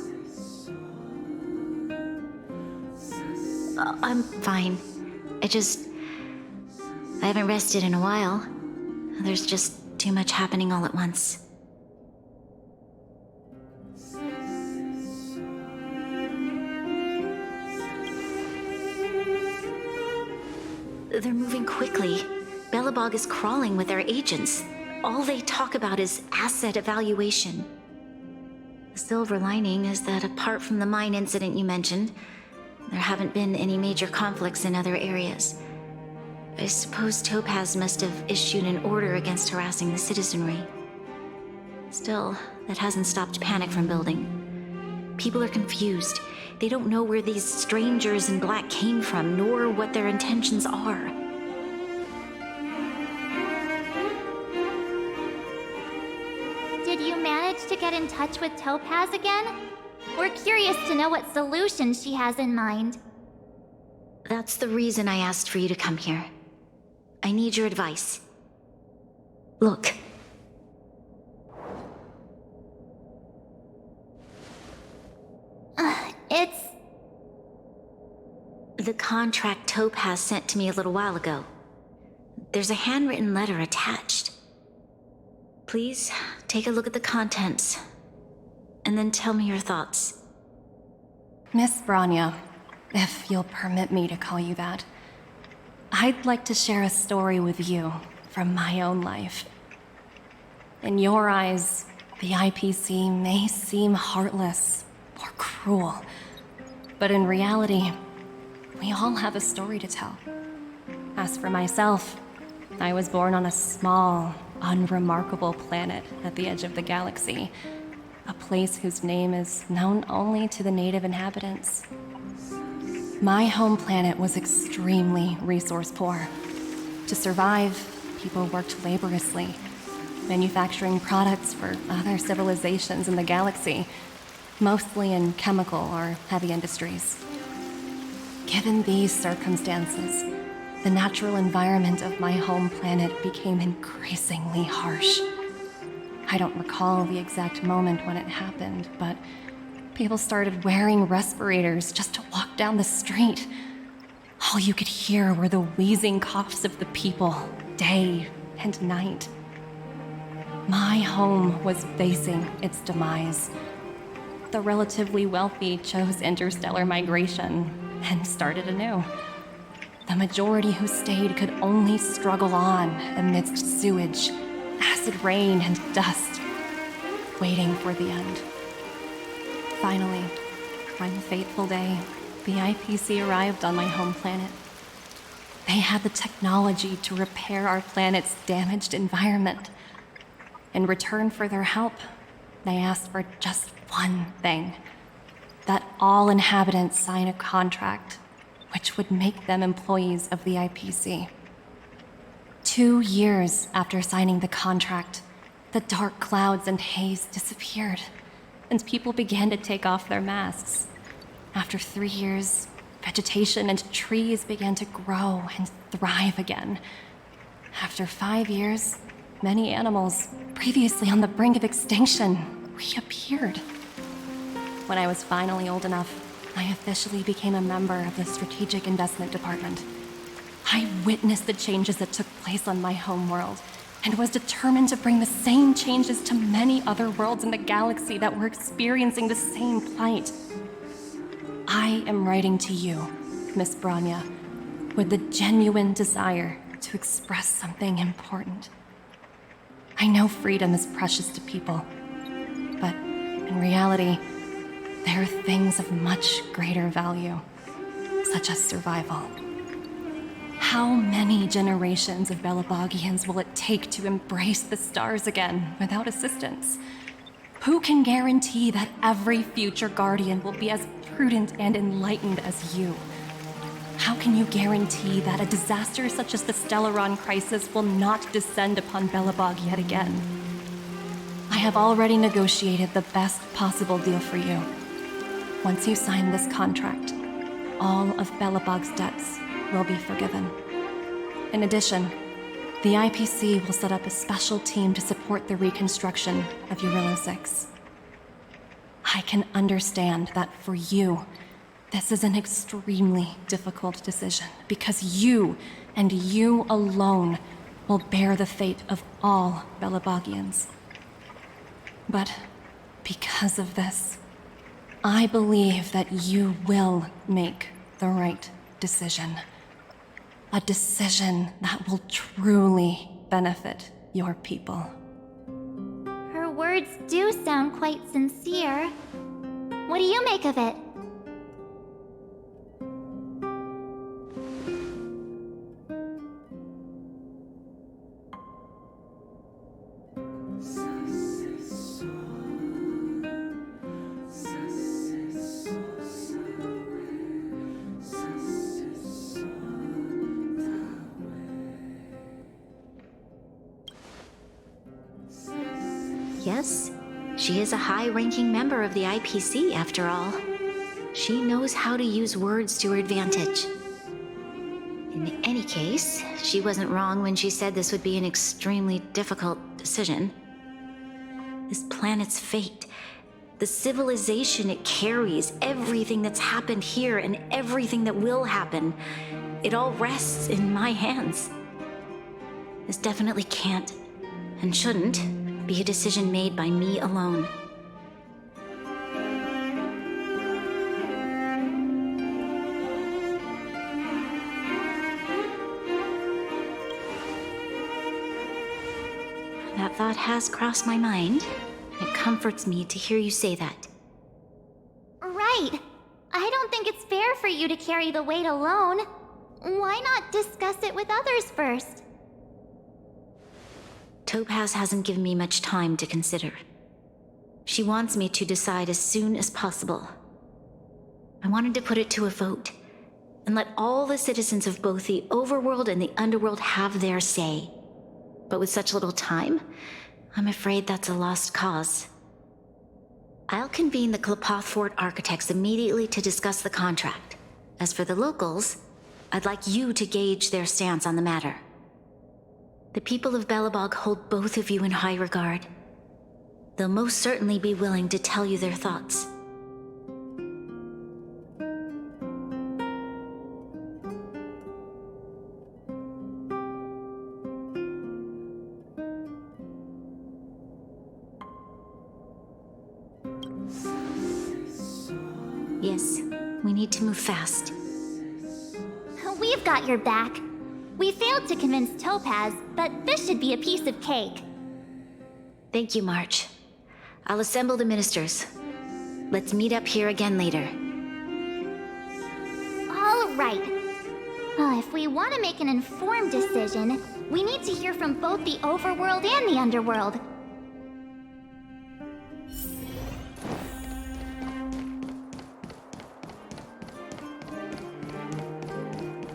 I'm fine. I haven't rested in a while. There's just too much happening all at once. They're moving quickly. Belobog is crawling with their agents. All they talk about is asset evaluation. The silver lining is that apart from the mine incident you mentioned, there haven't been any major conflicts in other areas. I suppose Topaz must have issued an order against harassing the citizenry. Still, that hasn't stopped panic from building. People are confused. They don't know where these strangers in black came from, nor what their intentions are. Did you manage to get in touch with Topaz again? We're curious to know what solution she has in mind. That's the reason I asked for you to come here. I need your advice. Look. It's... the contract Topaz sent to me a little while ago. There's a handwritten letter attached. Please, take a look at the contents, and then tell me your thoughts. Miss Bronya, if you'll permit me to call you that, I'd like to share a story with you from my own life. In your eyes, the IPC may seem heartless or cruel, but in reality, we all have a story to tell. As for myself, I was born on a small, unremarkable planet at the edge of the galaxy, a place whose name is known only to the native inhabitants. My home planet was extremely resource poor. To survive, people worked laboriously, manufacturing products for other civilizations in the galaxy, mostly in chemical or heavy industries. Given these circumstances, the natural environment of my home planet became increasingly harsh. I don't recall the exact moment when it happened, but people started wearing respirators just to walk down the street. All you could hear were the wheezing coughs of the people, day and night. My home was facing its demise. The relatively wealthy chose interstellar migration and started anew. The majority who stayed could only struggle on amidst sewage, acid rain, and dust, waiting for the end. Finally, one fateful day, the IPC arrived on my home planet. They had the technology to repair our planet's damaged environment. In return for their help, they asked for just one thing: that all inhabitants sign a contract which would make them employees of the IPC. 2 years after signing the contract, The dark clouds and haze disappeared, and people began to take off their masks. After 3 years, vegetation and trees began to grow and thrive again. After 5 years, many animals, previously on the brink of extinction, reappeared. When I was finally old enough, I officially became a member of the Strategic Investment Department. I witnessed the changes that took place on my homeworld, and was determined to bring the same changes to many other worlds in the galaxy that were experiencing the same plight. I am writing to you, Miss Branya, with the genuine desire to express something important. I know freedom is precious to people, but in reality, there are things of much greater value, such as survival. How many generations of Belabogians will it take to embrace the stars again without assistance? Who can guarantee that every future Guardian will be as prudent and enlightened as you? How can you guarantee that a disaster such as the Stellaron crisis will not descend upon Belobog yet again? I have already negotiated the best possible deal for you. Once you sign this contract, all of Belobog's debts will be forgiven. In addition, the IPC will set up a special team to support the reconstruction of Eurillo 6. I can understand that for you, this is an extremely difficult decision, because you, and you alone, will bear the fate of all Belabogians. But because of this, I believe that you will make the right decision. A decision that will truly benefit your people. Her words do sound quite sincere. What do you make of it? Yes, she is a high-ranking member of the IPC, after all. She knows how to use words to her advantage. In any case, she wasn't wrong when she said this would be an extremely difficult decision. This planet's fate, the civilization it carries, everything that's happened here and everything that will happen, it all rests in my hands. This definitely can't, and shouldn't, be a decision made by me alone. That thought has crossed my mind. It comforts me to hear you say that. Right. I don't think it's fair for you to carry the weight alone. Why not discuss it with others first? Topaz hasn't given me much time to consider. She wants me to decide as soon as possible. I wanted to put it to a vote, and let all the citizens of both the overworld and the underworld have their say. But with such little time, I'm afraid that's a lost cause. I'll convene the Klapoth Fort architects immediately to discuss the contract. As for the locals, I'd like you to gauge their stance on the matter. The people of Belobog hold both of you in high regard. They'll most certainly be willing to tell you their thoughts. Yes, we need to move fast. We've got your back. We failed to convince Topaz, but this should be a piece of cake. Thank you, March. I'll assemble the ministers. Let's meet up here again later. All right. If we want to make an informed decision, we need to hear from both the overworld and the underworld.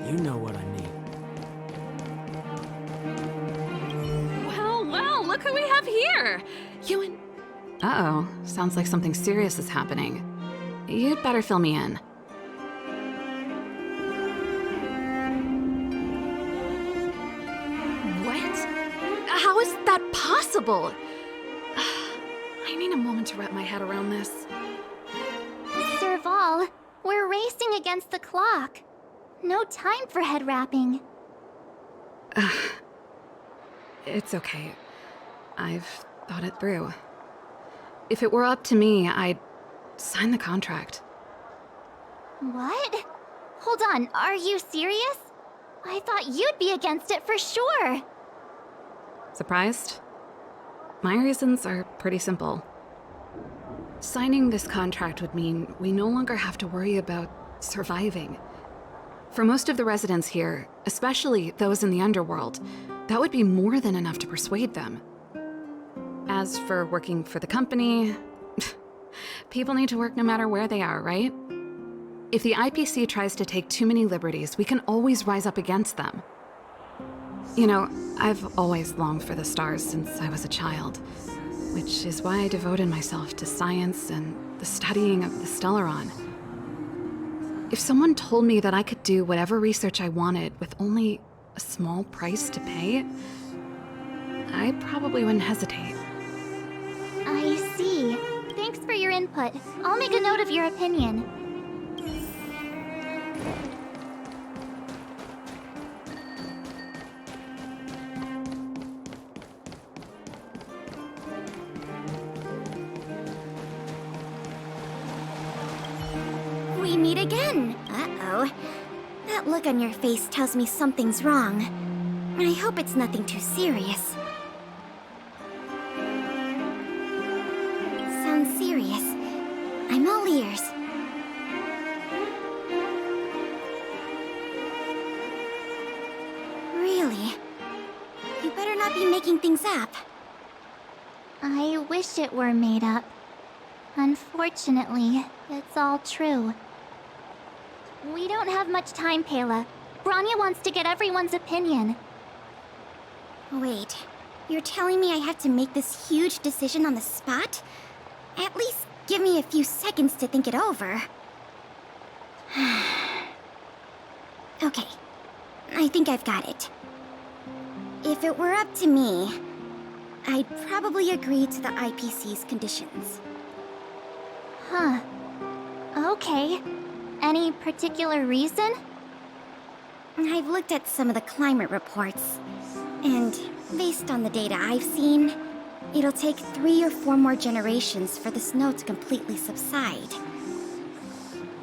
You know what I mean. Well, look who we have here! You and... Uh-oh, sounds like something serious is happening. You'd better fill me in. What? How is that possible? I need a moment to wrap my head around this. Serval, we're racing against the clock. No time for head wrapping. It's okay. I've thought it through. If it were up to me, I'd sign the contract. What? Hold on, are you serious? I thought you'd be against it for sure. Surprised? My reasons are pretty simple. Signing this contract would mean we no longer have to worry about surviving. For most of the residents here, especially those in the underworld, that would be more than enough to persuade them. As for working for the company, people need to work no matter where they are, right? If the IPC tries to take too many liberties, we can always rise up against them. You know, I've always longed for the stars since I was a child, which is why I devoted myself to science and the studying of the Stellaron. If someone told me that I could do whatever research I wanted with only a small price to pay, I probably wouldn't hesitate. I see. Thanks for your input. I'll make a note of your opinion. We meet again. Uh-oh. That look on your face tells me something's wrong. I hope it's nothing too serious. Sounds serious. I'm all ears. Really? You better not be making things up. I wish it were made up. Unfortunately, it's all true. We don't have much time, Pela. Branya wants to get everyone's opinion. Wait, you're telling me I have to make this huge decision on the spot? At least give me a few seconds to think it over. Okay, I think I've got it. If it were up to me, I'd probably agree to the IPC's conditions. Huh. Okay. Any particular reason? I've looked at some of the climate reports, and based on the data I've seen, it'll take 3 or 4 more generations for the snow to completely subside.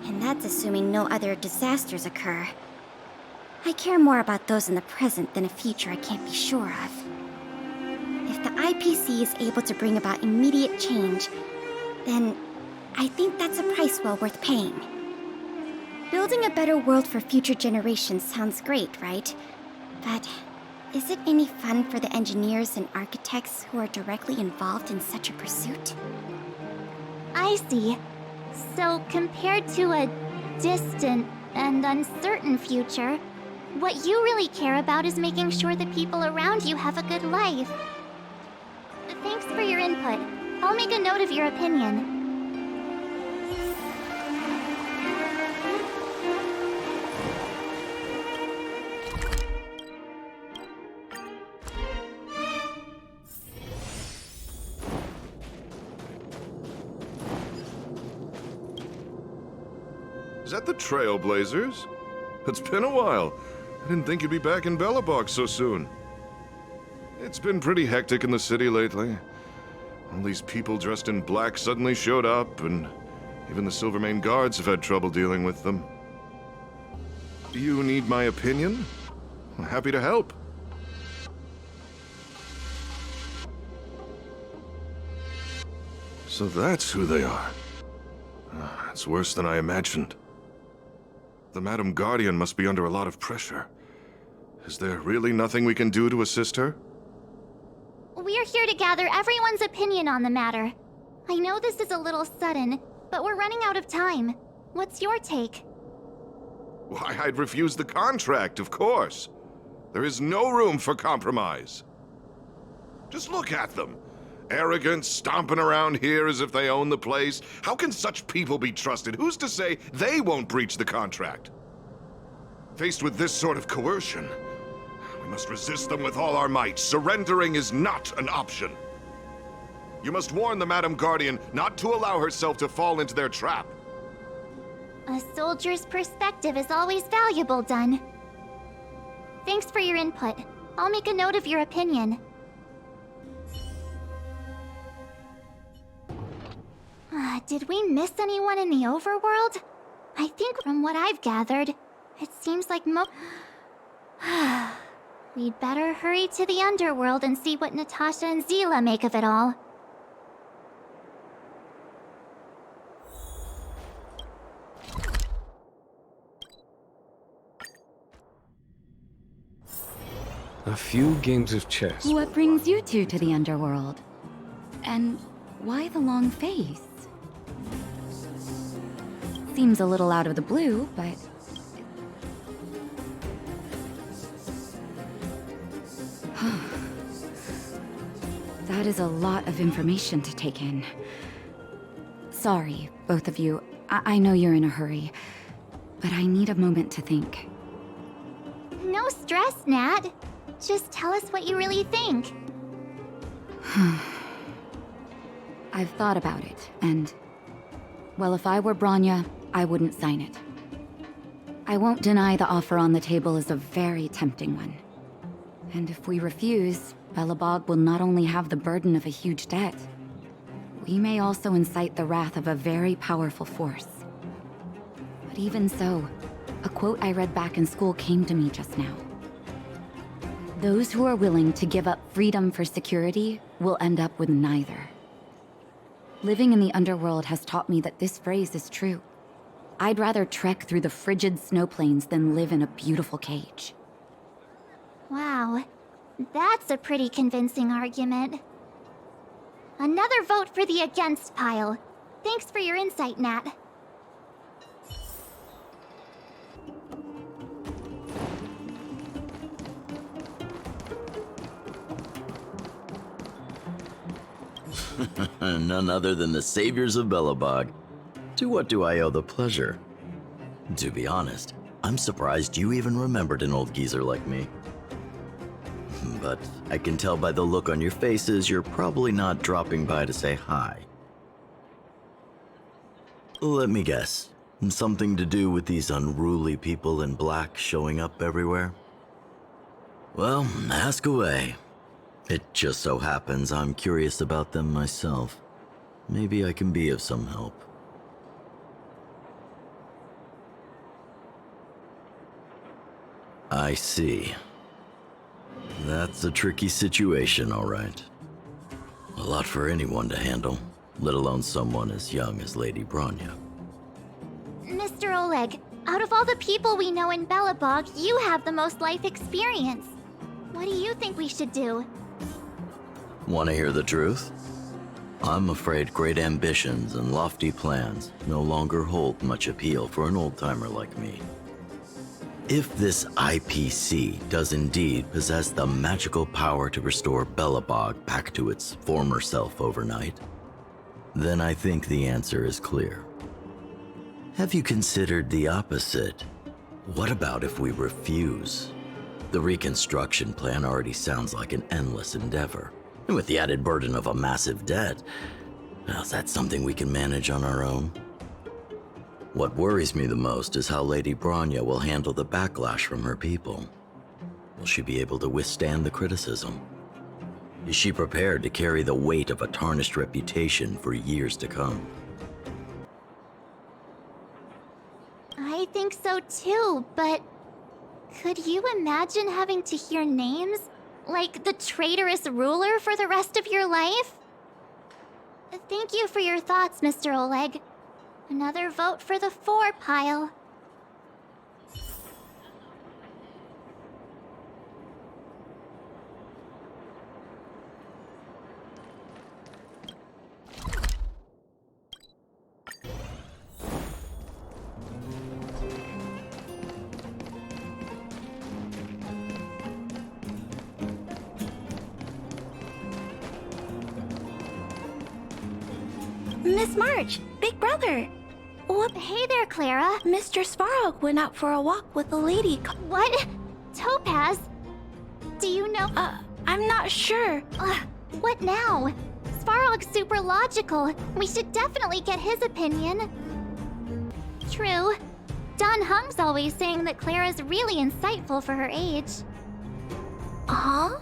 And that's assuming no other disasters occur. I care more about those in the present than a future I can't be sure of. If the IPC is able to bring about immediate change, then I think that's a price well worth paying. Building a better world for future generations sounds great, right? But is it any fun for the engineers and architects who are directly involved in such a pursuit? I see. So compared to a distant and uncertain future, what you really care about is making sure the people around you have a good life. Thanks for your input. I'll make a note of your opinion. Is that the Trailblazers? It's been a while. I didn't think you'd be back in Belobog so soon. It's been pretty hectic in the city lately. All these people dressed in black suddenly showed up, and even the Silvermane guards have had trouble dealing with them. Do you need my opinion? I'm happy to help. So that's who they are. It's worse than I imagined. The Madam Guardian must be under a lot of pressure. Is there really nothing we can do to assist her? We're here to gather everyone's opinion on the matter. I know this is a little sudden, but we're running out of time. What's your take? Why, I'd refuse the contract, of course. There is no room for compromise. Just look at them. Arrogant, stomping around here as if they own the place. How can such people be trusted? Who's to say they won't breach the contract? Faced with this sort of coercion, we must resist them with all our might. Surrendering is not an option. You must warn the Madam Guardian not to allow herself to fall into their trap. A soldier's perspective is always valuable, Dun. Thanks for your input. I'll make a note of your opinion. Did we miss anyone in the overworld? I think from what I've gathered, it seems like we'd better hurry to the underworld and see what Natasha and Zila make of it all. A few games of chess. What brings you two to the underworld? And why the long face? Seems a little out of the blue, but... That is a lot of information to take in. Sorry, both of you. I know you're in a hurry, but I need a moment to think. No stress, Nat. Just tell us what you really think. I've thought about it, and... Well, if I were Bronya, I wouldn't sign it. I won't deny the offer on the table is a very tempting one. And if we refuse, Belobog will not only have the burden of a huge debt, we may also incite the wrath of a very powerful force. But even so, a quote I read back in school came to me just now. Those who are willing to give up freedom for security will end up with neither. Living in the underworld has taught me that this phrase is true. I'd rather trek through the frigid snow plains than live in a beautiful cage. Wow, that's a pretty convincing argument. Another vote for the against pile. Thanks for your insight, Nat. None other than the saviors of Belobog. To what do I owe the pleasure? To be honest, I'm surprised you even remembered an old geezer like me. But I can tell by the look on your faces you're probably not dropping by to say hi. Let me guess. Something to do with these unruly people in black showing up everywhere? Well, ask away. It just so happens I'm curious about them myself. Maybe I can be of some help. I see. That's a tricky situation, all right. A lot for anyone to handle, let alone someone as young as Lady Bronya. Mr. Oleg, out of all the people we know in Belobog, you have the most life experience. What do you think we should do? Want to hear the truth? I'm afraid great ambitions and lofty plans no longer hold much appeal for an old-timer like me. If this IPC does indeed possess the magical power to restore Belobog back to its former self overnight, then I think the answer is clear. Have you considered the opposite? What about if we refuse? The reconstruction plan already sounds like an endless endeavor. And with the added burden of a massive debt, well, that's something we can manage on our own. What worries me the most is how Lady Bronya will handle the backlash from her people. Will she be able to withstand the criticism? Is she prepared to carry the weight of a tarnished reputation for years to come? I think so too, but could you imagine having to hear names? Like the traitorous ruler for the rest of your life? Thank you for your thoughts, Mr. Oleg. Another vote for the 4 pile. Miss March, big brother. What? Hey there, Clara. Mr. Svarog went out for a walk with a lady. What? Topaz? Do you know? I'm not sure. What now? Svarog's super logical. We should definitely get his opinion. True. Don Hung's always saying that Clara's really insightful for her age. Huh?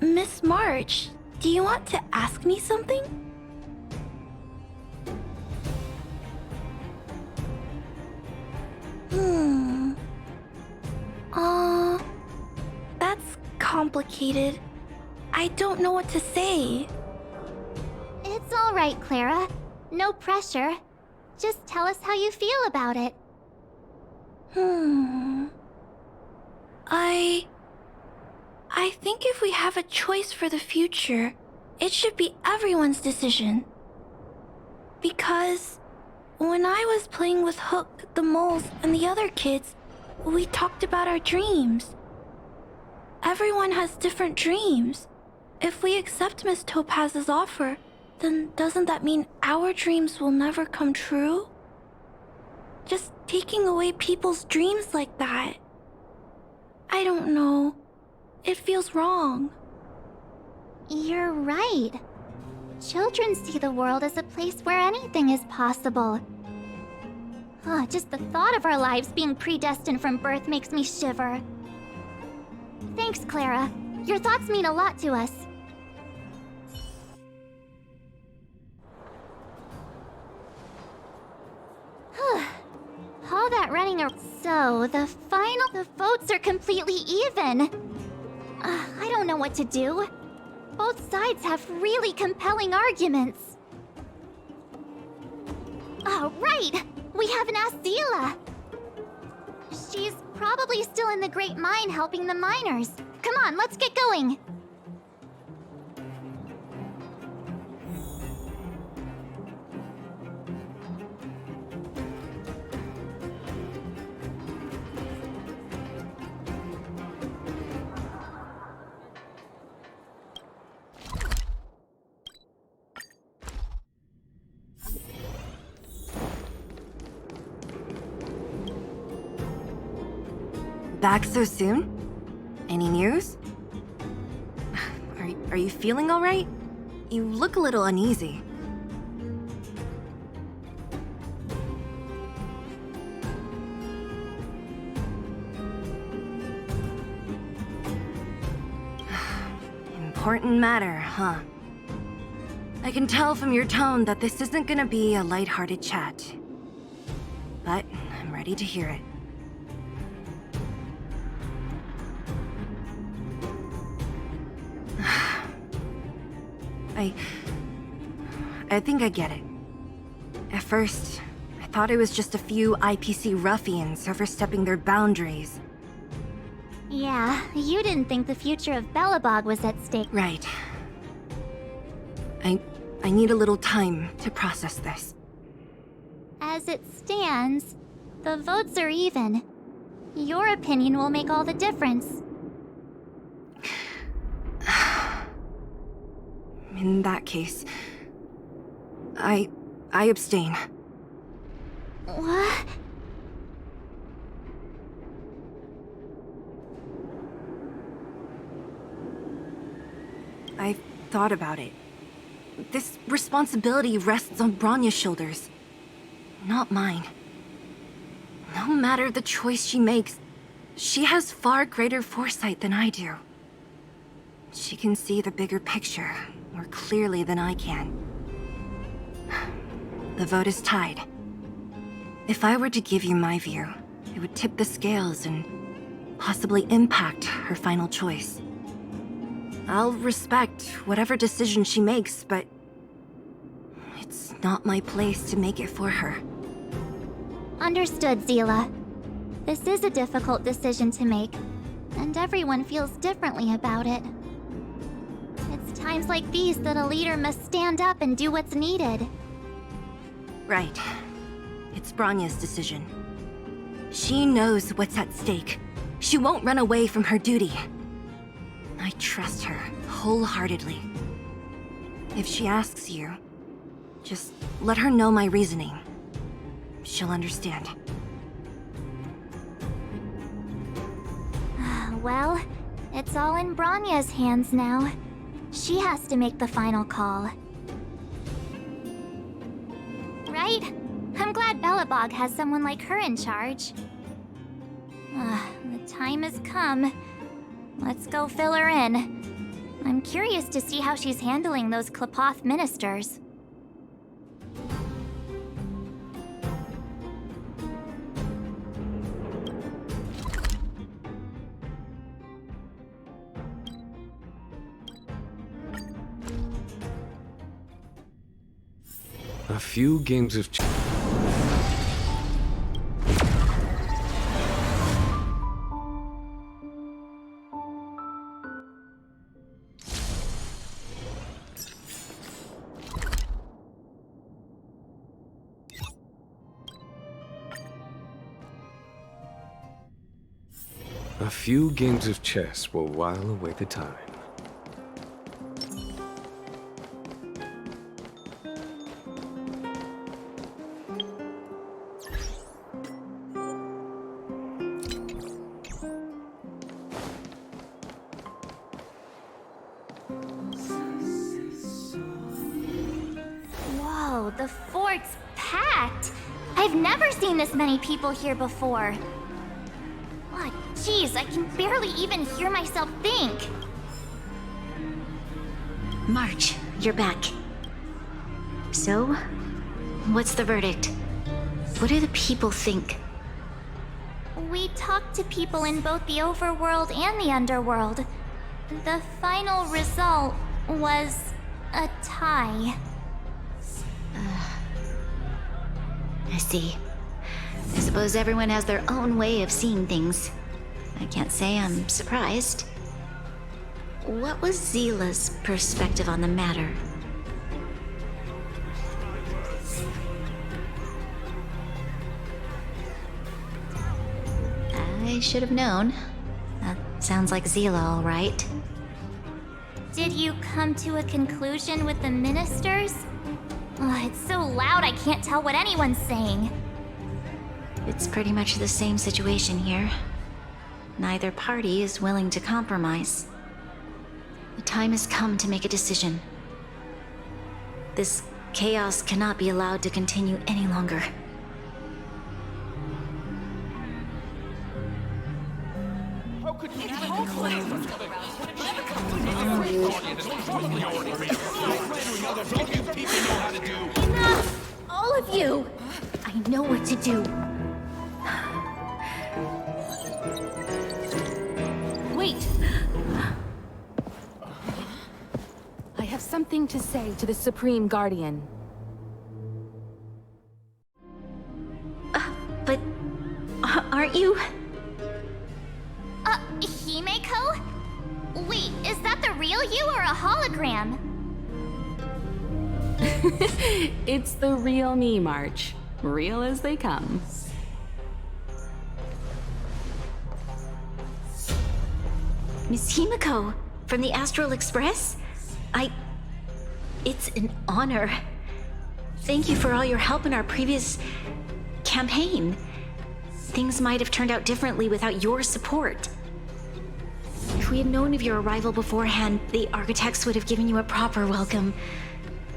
Miss March, do you want to ask me something? That's complicated. I don't know what to say. It's all right, Clara. No pressure. Just tell us how you feel about it. I think if we have a choice for the future, it should be everyone's decision. Because when I was playing with Hook, the moles, and the other kids, we talked about our dreams. Everyone has different dreams. If we accept Miss Topaz's offer, then doesn't that mean our dreams will never come true? Just taking away people's dreams like that. I don't know. It feels wrong. You're right. Children see the world as a place where anything is possible. Just the thought of our lives being predestined from birth makes me shiver. Thanks, Clara. Your thoughts mean a lot to us. All that running around. So, the votes are completely even. I don't know what to do. Both sides have really compelling arguments. Oh, right! We haven't asked Zila. She's probably still in the Great Mine helping the miners. Come on, let's get going. Back so soon? Any news? Are you feeling all right? You look a little uneasy. Important matter, huh? I can tell from your tone that this isn't gonna be a lighthearted chat. But I'm ready to hear it. I think I get it. At first, I thought it was just a few IPC ruffians overstepping their boundaries. Yeah, you didn't think the future of Belobog was at stake. Right. I need a little time to process this. As it stands, the votes are even. Your opinion will make all the difference. In that case, I abstain. What? I've thought about it. This responsibility rests on Bronya's shoulders, not mine. No matter the choice she makes, she has far greater foresight than I do. She can see the bigger picture more clearly than I can. The vote is tied. If I were to give you my view, it would tip the scales and possibly impact her final choice. I'll respect whatever decision she makes, but it's not my place to make it for her. Understood, Zila. This is a difficult decision to make, and everyone feels differently about it. It's times like these that a leader must stand up and do what's needed. Right. It's Bronya's decision. She knows what's at stake. She won't run away from her duty. I trust her wholeheartedly. If she asks you, Just let her know my reasoning. She'll understand. Well, it's all in Bronya's hands now. She has to make the final call. Right? I'm glad Belobog has someone like her in charge. The time has come. Let's go fill her in. I'm curious to see how she's handling those Klapoth ministers. A few games of A few games of chess will while away the time. Whoa, the fort's packed! I've never seen this many people here before. Oh, jeez, I can barely even hear myself think. March, you're back. So, what's the verdict? What do the people think? We talked to people in both the overworld and the underworld. The final result was a tie. I see. I suppose everyone has their own way of seeing things. I can't say I'm surprised. What was Zila's perspective on the matter? I should have known. That sounds like Zila, all right. Did you come to a conclusion with the ministers? Oh, it's so loud I can't tell what anyone's saying. It's pretty much the same situation here. Neither party is willing to compromise. The time has come to make a decision. This chaos cannot be allowed to continue any longer. Enough! All of you! I know what to do. Wait! I have something to say to the Supreme Guardian. But aren't you? Himeko? Wait, is that the real you or a hologram? It's the real me, March. Real as they come. Miss Himeko, from the Astral Express? It's an honor. Thank you for all your help in our previous campaign. Things might have turned out differently without your support. If we had known of your arrival beforehand, the architects would have given you a proper welcome.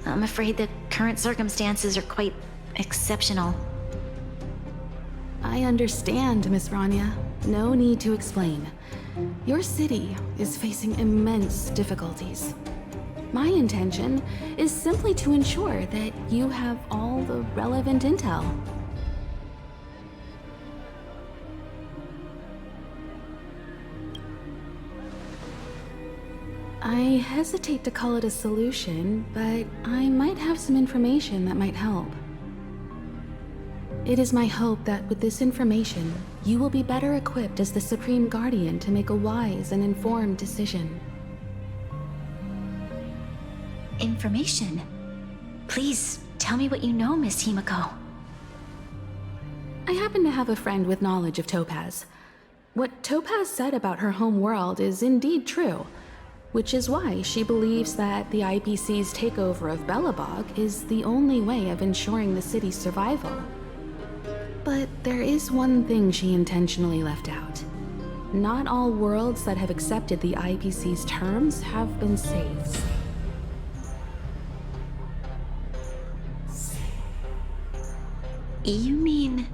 I'm afraid the current circumstances are quite exceptional. I understand, Miss Rania. No need to explain. Your city is facing immense difficulties. My intention is simply to ensure that you have all the relevant intel. I hesitate to call it a solution, but I might have some information that might help. It is my hope that with this information, you will be better equipped as the Supreme Guardian to make a wise and informed decision. Information? Please, tell me what you know, Miss Himeko. I happen to have a friend with knowledge of Topaz. What Topaz said about her home world is indeed true. which is why she believes that the IPC's takeover of Belobog is the only way of ensuring the city's survival. But there is one thing she intentionally left out. Not all worlds that have accepted the IPC's terms have been saved. You mean...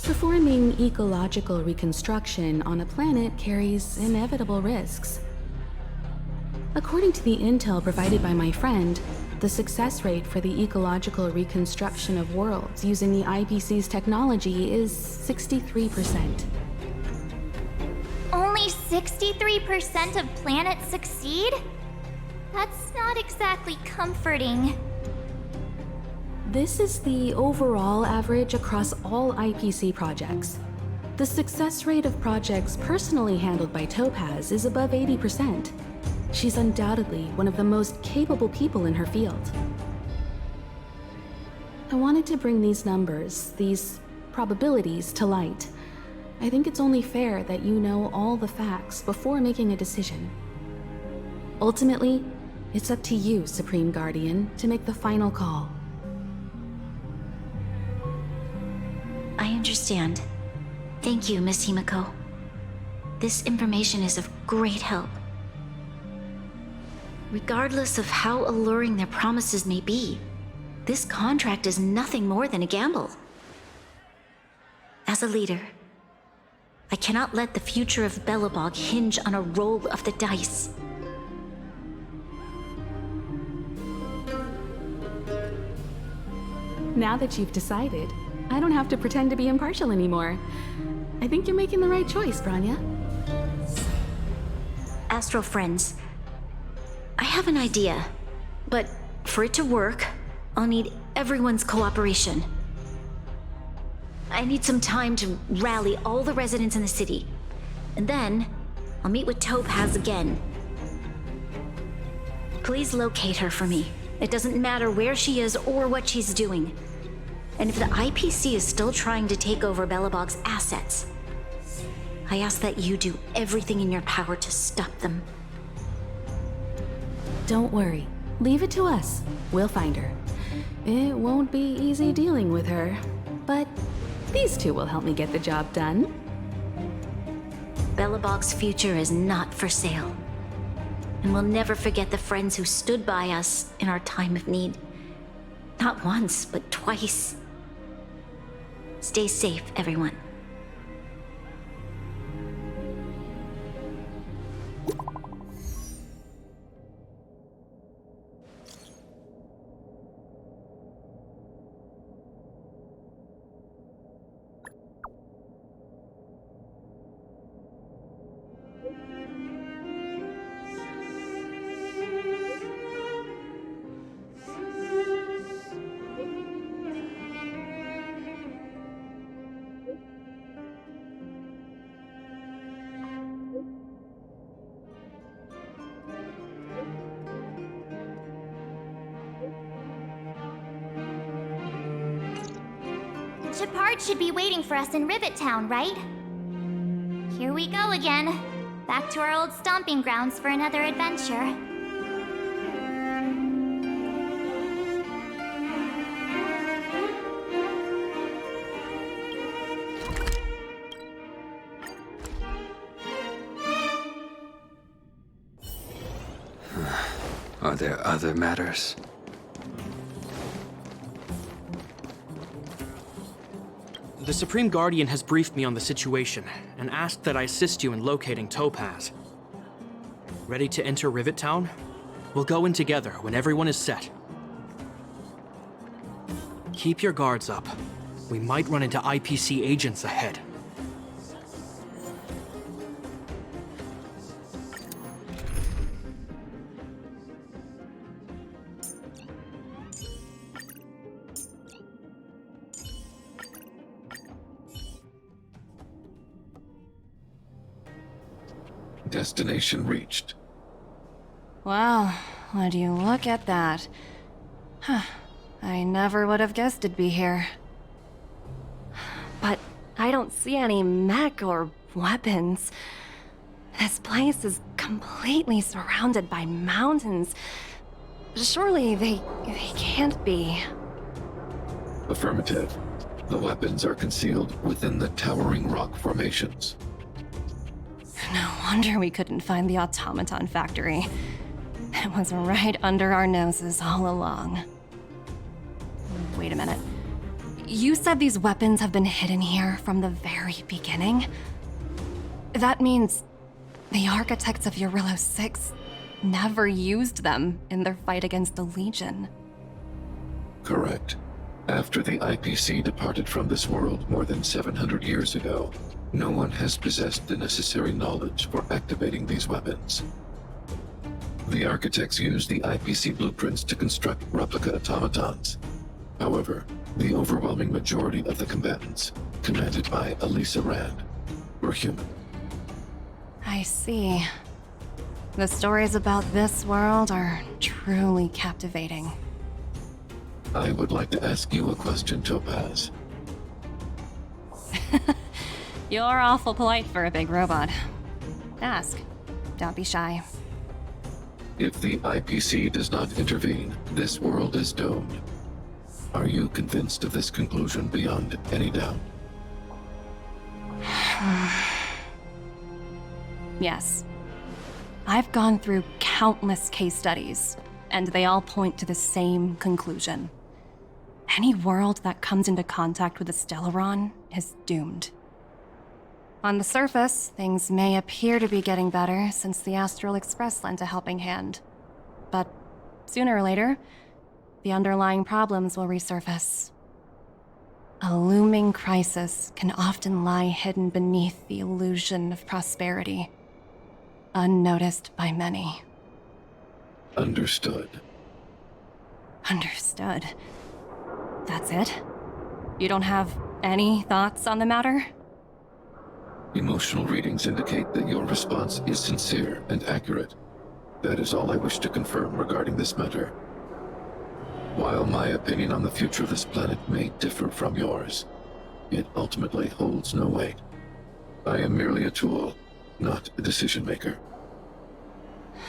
Performing ecological reconstruction on a planet carries inevitable risks. According to the intel provided by my friend, the success rate for the ecological reconstruction of worlds using the IPC's technology is 63%. Only 63% of planets succeed? That's not exactly comforting. This is the overall average across all IPC projects. The success rate of projects personally handled by Topaz is above 80%. She's undoubtedly one of the most capable people in her field. I wanted to bring these numbers, these probabilities, to light. I think it's only fair that you know all the facts before making a decision. Ultimately, it's up to you, Supreme Guardian, to make the final call. I understand. Thank you, Miss Himiko. This information is of great help. Regardless of how alluring their promises may be, this contract is nothing more than a gamble. As a leader, I cannot let the future of Belobog hinge on a roll of the dice. Now that you've decided, I don't have to pretend to be impartial anymore. I think you're making the right choice, Branya. Astro friends, I have an idea, but for it to work, I'll need everyone's cooperation. I need some time to rally all the residents in the city, and then I'll meet with Topaz again. Please locate her for me. It doesn't matter where she is or what she's doing. And if the IPC is still trying to take over Belobog's assets, I ask that you do everything in your power to stop them. Don't worry. Leave it to us. We'll find her. It won't be easy dealing with her, but these two will help me get the job done. Belobog's future is not for sale. And we'll never forget the friends who stood by us in our time of need. Not once, but twice. Stay safe, everyone. Shepard should be waiting for us in Rivet Town, right? Here we go again. Back to our old stomping grounds for another adventure. Are there other matters? The Supreme Guardian has briefed me on the situation and asked that I assist you in locating Topaz. Ready to enter Rivet Town? We'll go in together when everyone is set. Keep your guards up. We might run into IPC agents ahead. Destination reached. Well, would you look at that? Huh. I never would have guessed it'd be here. But I don't see any mech or weapons. This place is completely surrounded by mountains. Surely they can't be. Affirmative. The weapons are concealed within the towering rock formations. No wonder we couldn't find the automaton factory. It was right under our noses all along. Wait a minute. You said these weapons have been hidden here from the very beginning? That means the architects of Eurylo 6 never used them in their fight against the Legion. Correct. After the IPC departed from this world more than 700 years ago, no one has possessed the necessary knowledge for activating these weapons. The architects used the IPC blueprints to construct replica automatons. However, the overwhelming majority of the combatants, commanded by Elisa Rand, were human. I see. The stories about this world are truly captivating. I would like to ask you a question, Topaz. You're awful polite for a big robot. Ask. Don't be shy. If the IPC does not intervene, this world is doomed. Are you convinced of this conclusion beyond any doubt? Yes. I've gone through countless case studies, and they all point to the same conclusion. Any world that comes into contact with the Stellaron is doomed. On the surface, things may appear to be getting better since the Astral Express lent a helping hand. But sooner or later, the underlying problems will resurface. A looming crisis can often lie hidden beneath the illusion of prosperity, unnoticed by many. Understood. Understood. That's it? You don't have any thoughts on the matter? Emotional readings indicate that your response is sincere and accurate. That is all I wish to confirm regarding this matter. While my opinion on the future of this planet may differ from yours, it ultimately holds no weight. I am merely a tool, not a decision maker.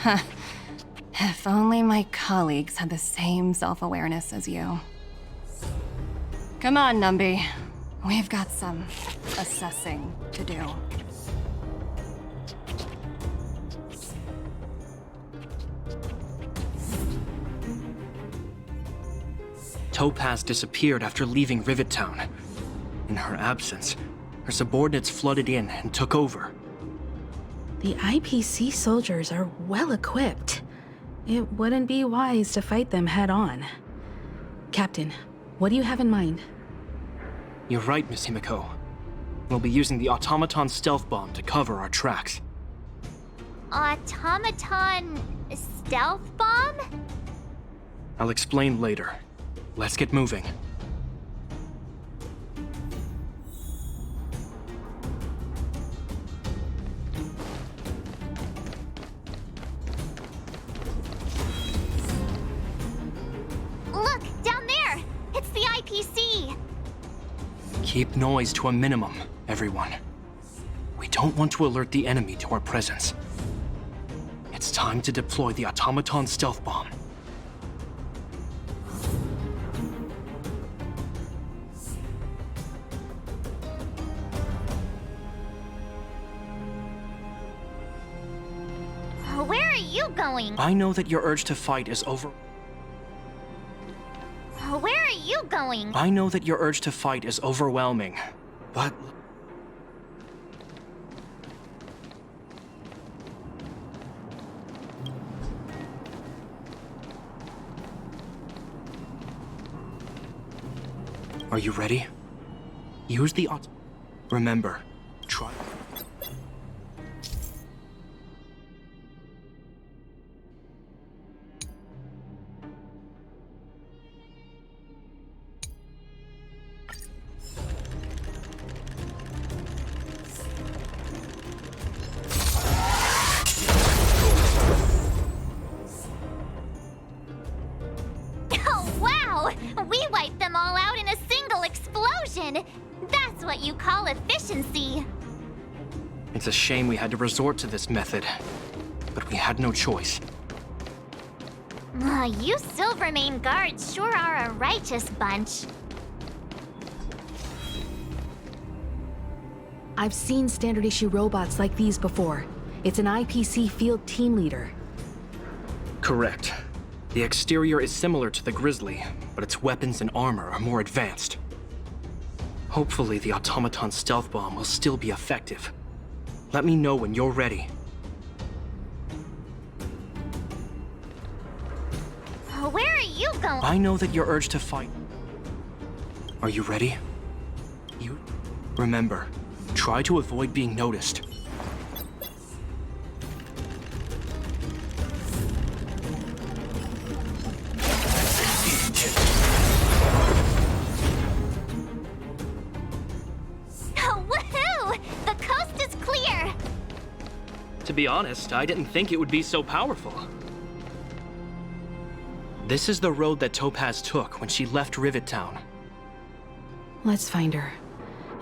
Huh. If only my colleagues had the same self-awareness as you. Come on, Numby. We've got some assessing to do. Topaz disappeared after leaving Rivet Town. In her absence, her subordinates flooded in and took over. The IPC soldiers are well equipped. It wouldn't be wise to fight them head on. Captain, what do you have in mind? You're right, Miss Himiko. We'll be using the automaton stealth bomb to cover our tracks. Automaton stealth bomb? I'll explain later. Let's get moving. Look, down there! It's the IPC! Keep noise to a minimum, everyone. We don't want to alert the enemy to our presence. It's time to deploy the automaton stealth bomb. Where are you going? I know that your urge to fight is over. Where are you going? I know that your urge to fight is overwhelming, but... Are you ready? Use the Remember, try... We wiped them all out in a single explosion! That's what you call efficiency! It's a shame we had to resort to this method, but we had no choice. You Silvermane guards sure are a righteous bunch. I've seen standard issue robots like these before. It's an IPC field team leader. Correct. The exterior is similar to the Grizzly, but its weapons and armor are more advanced. Hopefully the automaton stealth bomb will still be effective. Let me know when you're ready. Where are you going? I know that your urge to fight. Are you ready? Remember, try to avoid being noticed. Woohoo! The coast is clear! To be honest, I didn't think it would be so powerful. This is the road that Topaz took when she left Rivet Town. Let's find her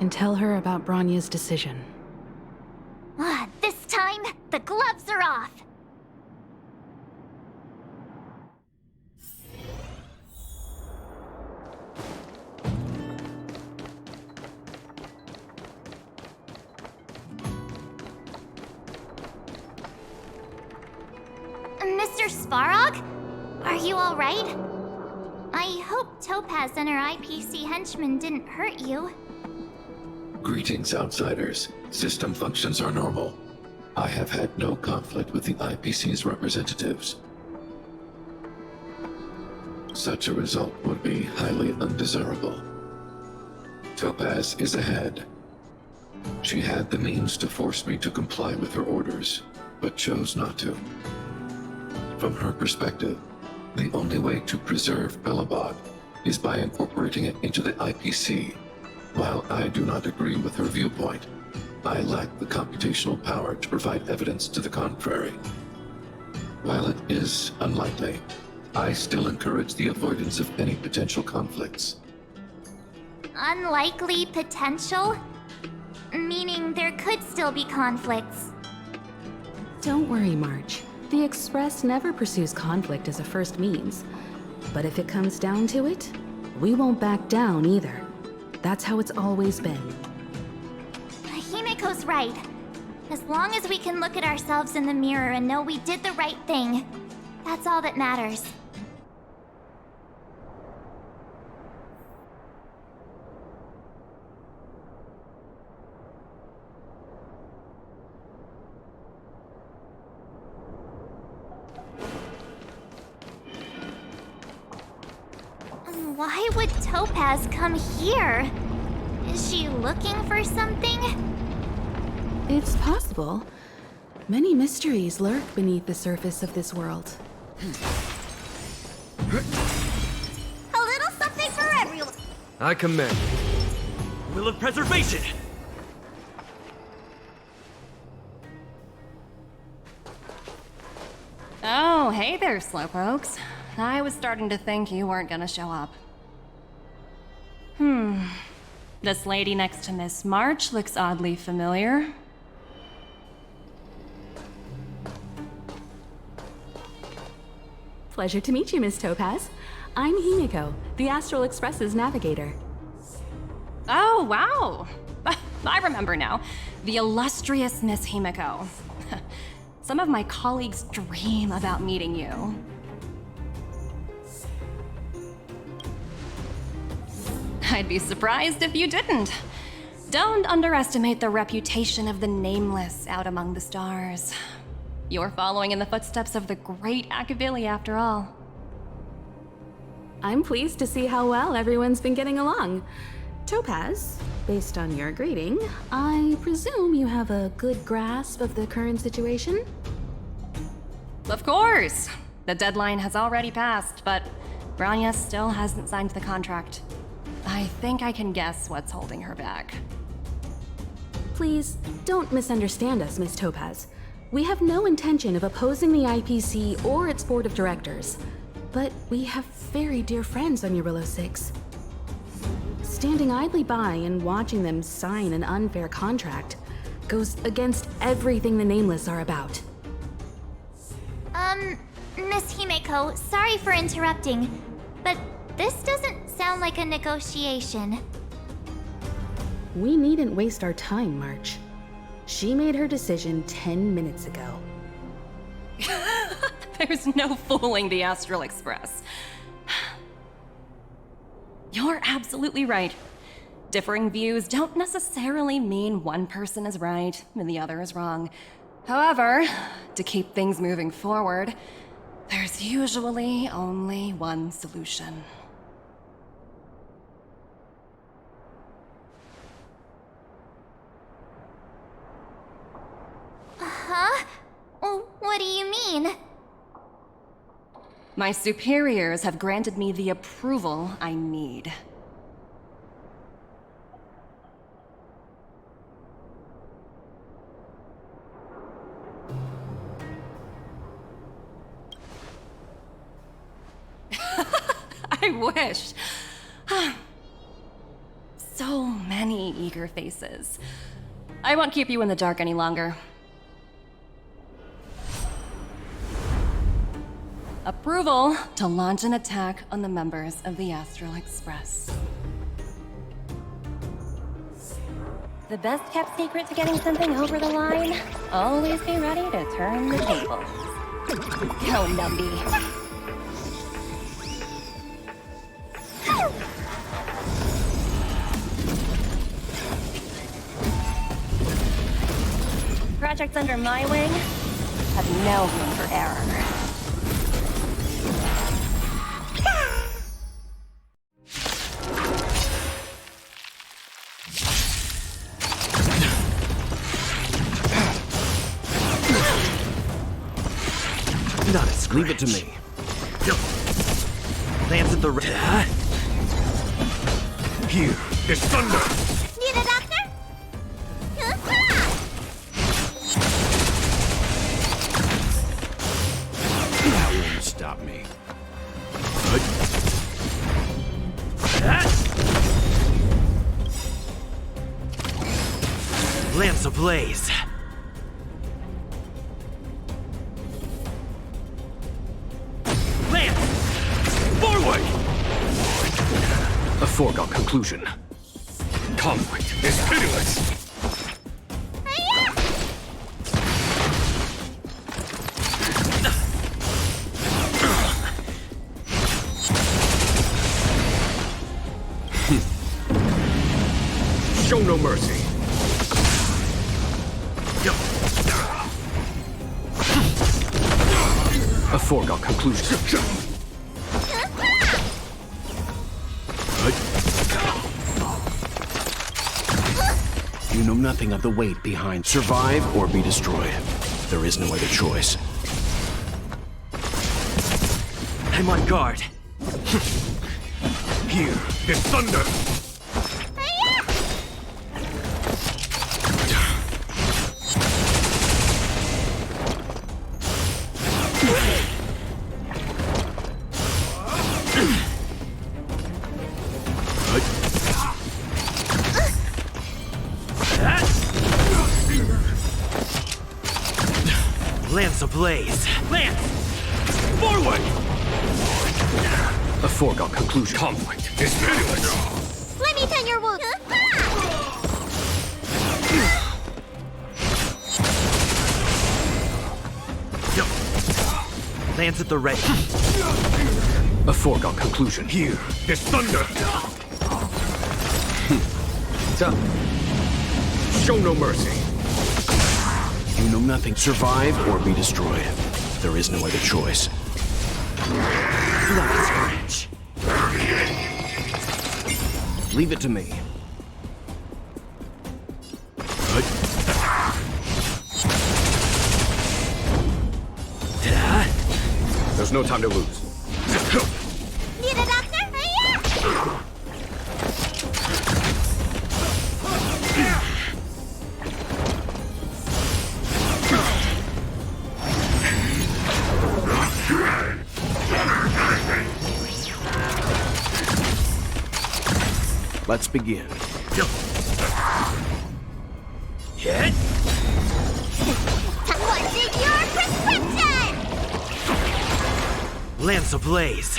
and tell her about Bronya's decision. This time, the gloves are off! Mr. Svarog? Are you alright? I hope Topaz and her IPC henchmen didn't hurt you. Greetings, outsiders. System functions are normal. I have had no conflict with the IPC's representatives. Such a result would be highly undesirable. Topaz is ahead. She had the means to force me to comply with her orders, but chose not to. From her perspective, the only way to preserve Belobog is by incorporating it into the IPC. While I do not agree with her viewpoint, I lack the computational power to provide evidence to the contrary. While it is unlikely, I still encourage the avoidance of any potential conflicts. Unlikely potential? Meaning there could still be conflicts. Don't worry, March. The Express never pursues conflict as a first means. But if it comes down to it, we won't back down either. That's how it's always been. Himiko's right. As long as we can look at ourselves in the mirror and know we did the right thing, that's all that matters. Why would Topaz come here? Is she looking for something? It's possible. Many mysteries lurk beneath the surface of this world. A little something for everyone. I commend. Will of preservation! Oh, hey there, Slowpokes. I was starting to think you weren't gonna show up. This lady next to Miss March looks oddly familiar. Pleasure to meet you, Miss Topaz. I'm Himiko, the Astral Express's navigator. Oh, wow! I remember now. The illustrious Miss Himiko. Some of my colleagues dream about meeting you. I'd be surprised if you didn't. Don't underestimate the reputation of the nameless out among the stars. You're following in the footsteps of the great Akavili, after all. I'm pleased to see how well everyone's been getting along. Topaz, based on your greeting, I presume you have a good grasp of the current situation? Of course! The deadline has already passed, but Bronya still hasn't signed the contract. I think I can guess what's holding her back. Please, don't misunderstand us, Miss Topaz. We have no intention of opposing the IPC or its board of directors, but we have very dear friends on Eurillo 6. Standing idly by and watching them sign an unfair contract goes against everything the Nameless are about. Miss Himeko, sorry for interrupting, but this doesn't sound like a negotiation. We needn't waste our time, March. She made her decision 10 minutes ago. There's no fooling the Astral Express. You're absolutely right. Differing views don't necessarily mean one person is right and the other is wrong. However, to keep things moving forward, there's usually only one solution. Huh? What do you mean? My superiors have granted me the approval I need. I wish. So many eager faces. I won't keep you in the dark any longer. Approval to launch an attack on the members of the Astral Express. The best kept secret to getting something over the line? Always be ready to turn the tables. Go, Numby. Projects under my wing have no room for error. Leave it to me. Lance at the Here, there's thunder! Need a doctor? That won't stop me. Lance ablaze! A foregone conclusion. Conflict is pitiless! Show no mercy. A foregone conclusion. You know nothing of the weight behind survive or be destroyed. There is no other choice. I'm on guard. Here, there's thunder! Lance ablaze! Lance! Forward! A foregone conclusion. Conflict is pitiless! Let me tend your wound. Lance at the ready. A foregone conclusion. Here, there's thunder! Show no mercy. You know nothing. Survive or be destroyed. There is no other choice. Blood scratch. Leave it to me. There's no time to lose. Need a doctor? Let's begin. What's in your prescription? Lance ablaze.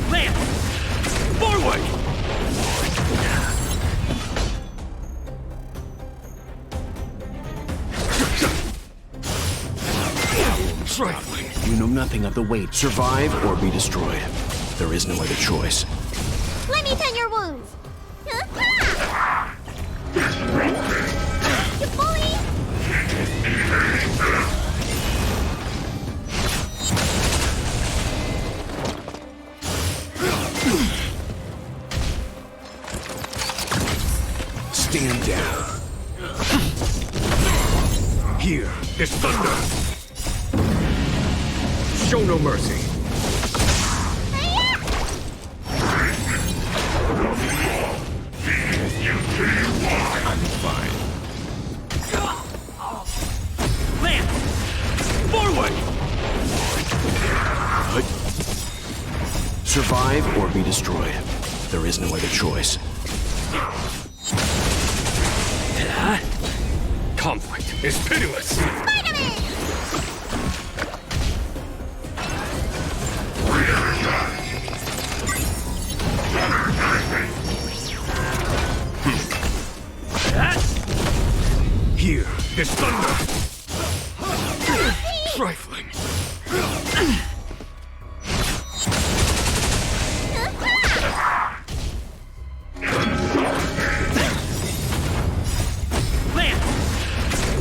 Lance! Forward! Trifling. You know nothing of the weight. Survive or be destroyed. There is no other choice. Let me tend your wounds. You bully! Stand down. Here is thunder. Show no mercy. I'm fine. Lance! Forward! Survive or be destroyed. There is no other choice. Conflict is pitiless. Here is thunder. Trifling. Lance!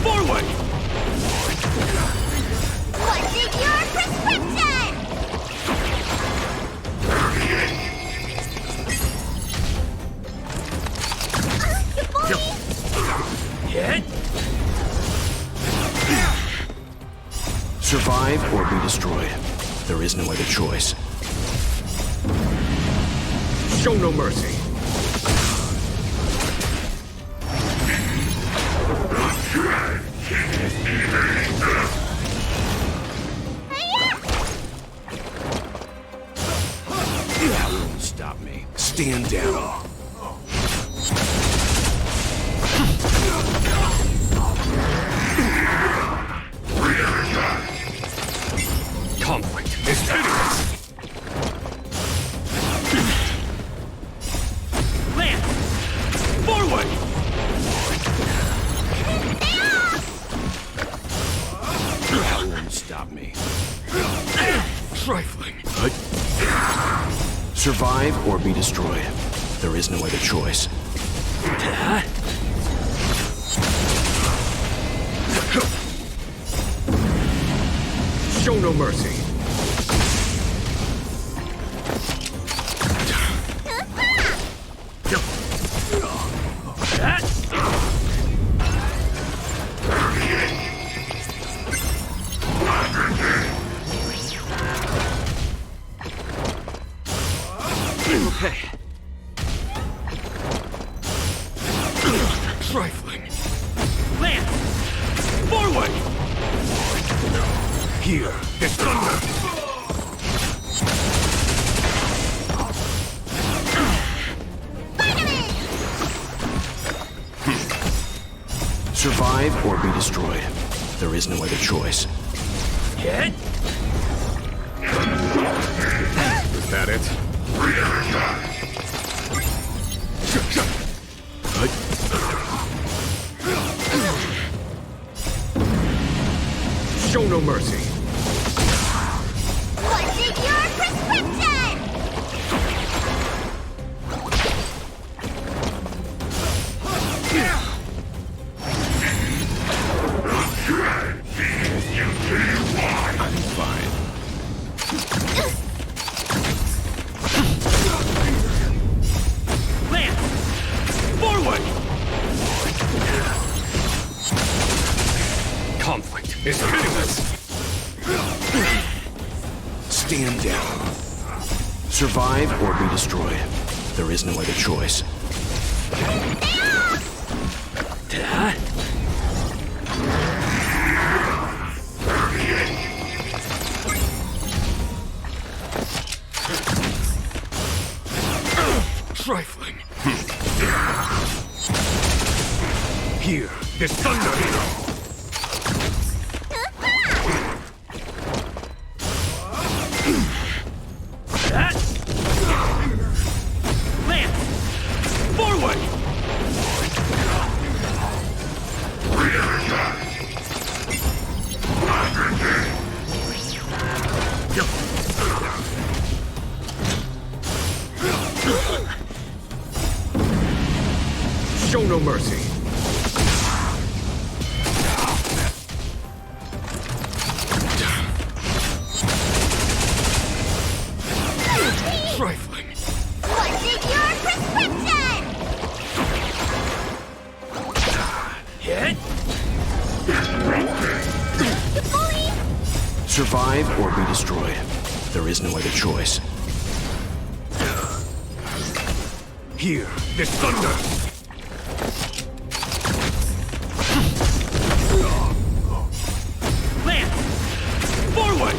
Forward! What's in your prescription? You bully! Hit! Survive or be destroyed. There is no other choice. Show no mercy. That won't stop me. Stand down. Conflict is pitiless. Lance! Forward! That won't stop me. Trifling. Survive or be destroyed. There is no other choice. Show no mercy. Okay. Trifling. Lance! Forward! Here is thunder! Survive or be destroyed. There is no other choice. Hit! Is that it? Show no mercy. What's in your prescription? I'm fine. Lance! Forward! Conflict is pitiless. Stand down. Survive or be destroyed. There is no other choice. Trifling. Here is thunder. mercy. Trifling. What's in your prescription? Hit. Bully! Survive or be destroyed. There is no other choice. Here, this thunder! Lance! Forward!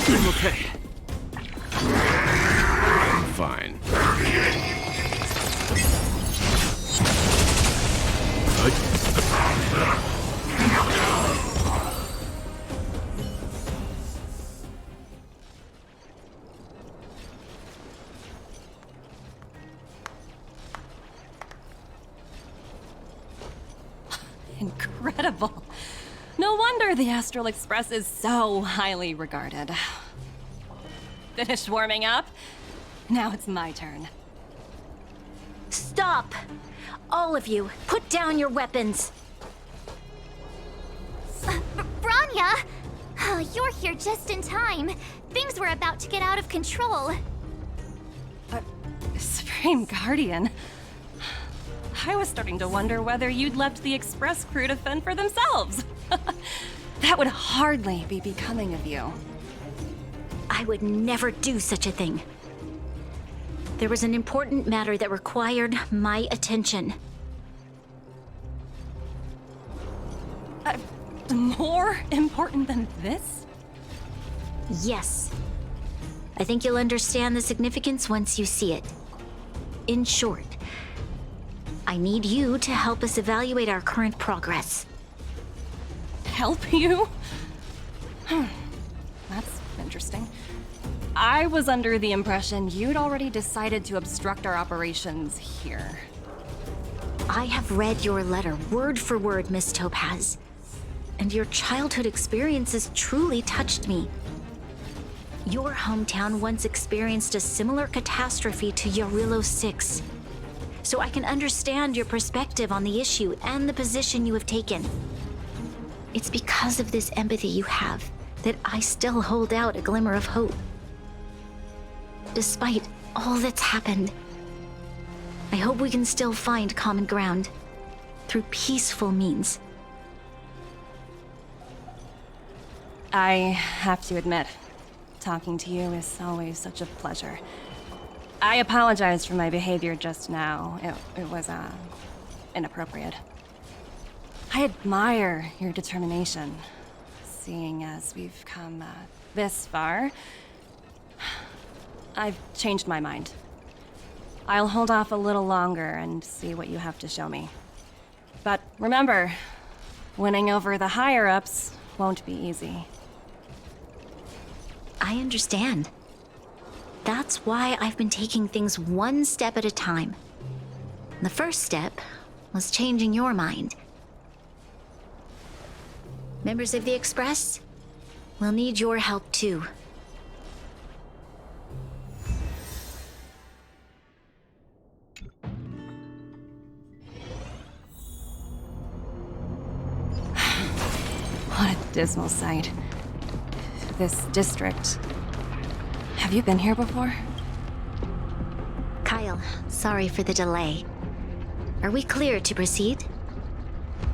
I'm okay. I'm fine. Incredible. No wonder the Astral Express is so highly regarded. Finished warming up? Now it's my turn. Stop! All of you, put down your weapons. Branya! Oh, you're here just in time. Things were about to get out of control. Supreme Guardian. I was starting to wonder whether you'd left the Express crew to fend for themselves. That would hardly be becoming of you. I would never do such a thing. There was an important matter that required my attention. More important than this? Yes. I think you'll understand the significance once you see it. In short, I need you to help us evaluate our current progress. Help you? That's interesting. I was under the impression you'd already decided to obstruct our operations here. I have read your letter word for word, Miss Topaz. And your childhood experiences truly touched me. Your hometown once experienced a similar catastrophe to Yarillo 6. So I can understand your perspective on the issue and the position you have taken. It's because of this empathy you have that I still hold out a glimmer of hope. Despite all that's happened, I hope we can still find common ground through peaceful means. I have to admit, talking to you is always such a pleasure. I apologize for my behavior just now. It was, inappropriate. I admire your determination, seeing as we've come, this far. I've changed my mind. I'll hold off a little longer and see what you have to show me. But remember, winning over the higher-ups won't be easy. I understand. That's why I've been taking things one step at a time. The first step was changing your mind. Members of the Express, we'll need your help too. What a dismal sight. This district. Have you been here before? Kyle, sorry for the delay. Are we clear to proceed?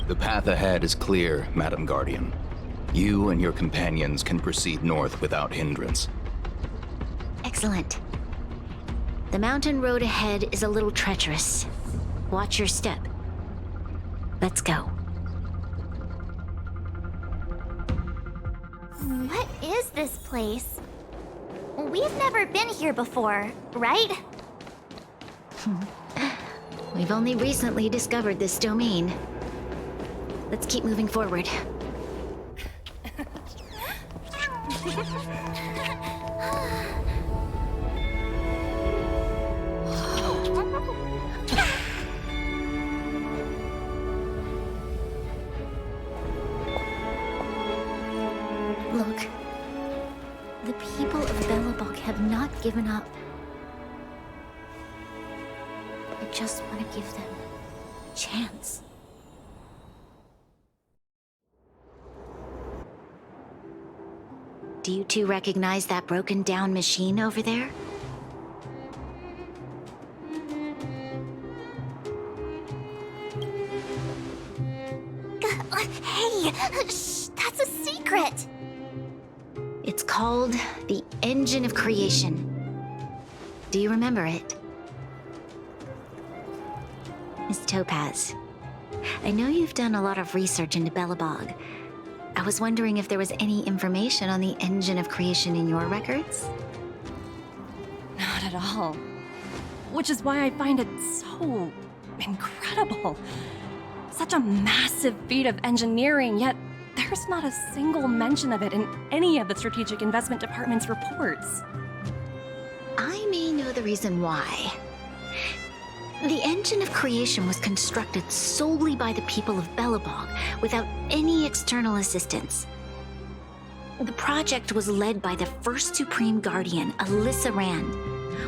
The path ahead is clear, Madam Guardian. You and your companions can proceed north without hindrance. Excellent. The mountain road ahead is a little treacherous. Watch your step. Let's go. What is this place? We've never been here before, right? We've only recently discovered this domain. Let's keep moving forward. Look, the people of Belobog have not given up. just want to give them a chance. Do you two recognize that broken down machine over there? Hey, shh, that's a secret. It's called the Engine of Creation. Do you remember it? Miss Topaz, I know you've done a lot of research into Belobog. I was wondering if there was any information on the Engine of Creation in your records? Not at all. Which is why I find it so incredible. Such a massive feat of engineering, yet there's not a single mention of it in any of the Strategic Investment Department's reports. I may know the reason why. The Engine of Creation was constructed solely by the people of Belobog, without any external assistance. The project was led by the first Supreme Guardian, Alyssa Rand.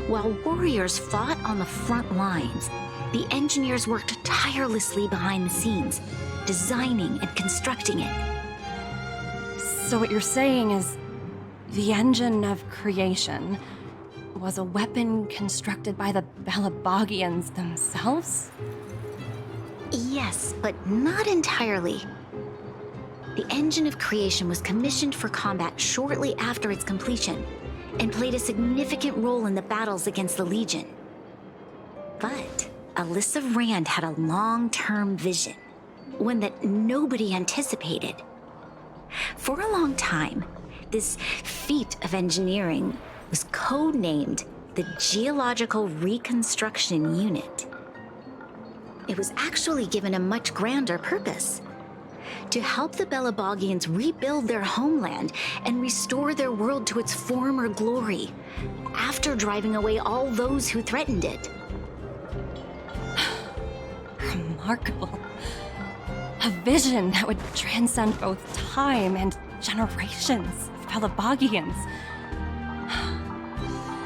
While warriors fought on the front lines, the engineers worked tirelessly behind the scenes, designing and constructing it. So what you're saying is, the Engine of Creation was a weapon constructed by the Belabogians themselves? Yes, but not entirely. The Engine of Creation was commissioned for combat shortly after its completion, and played a significant role in the battles against the Legion. But Alyssa Rand had a long-term vision, one that nobody anticipated. For a long time, this feat of engineering was codenamed the Geological Reconstruction Unit. It was actually given a much grander purpose: to help the Belabogians rebuild their homeland and restore their world to its former glory, after driving away all those who threatened it. Remarkable. A vision that would transcend both time and generations of Belabogians.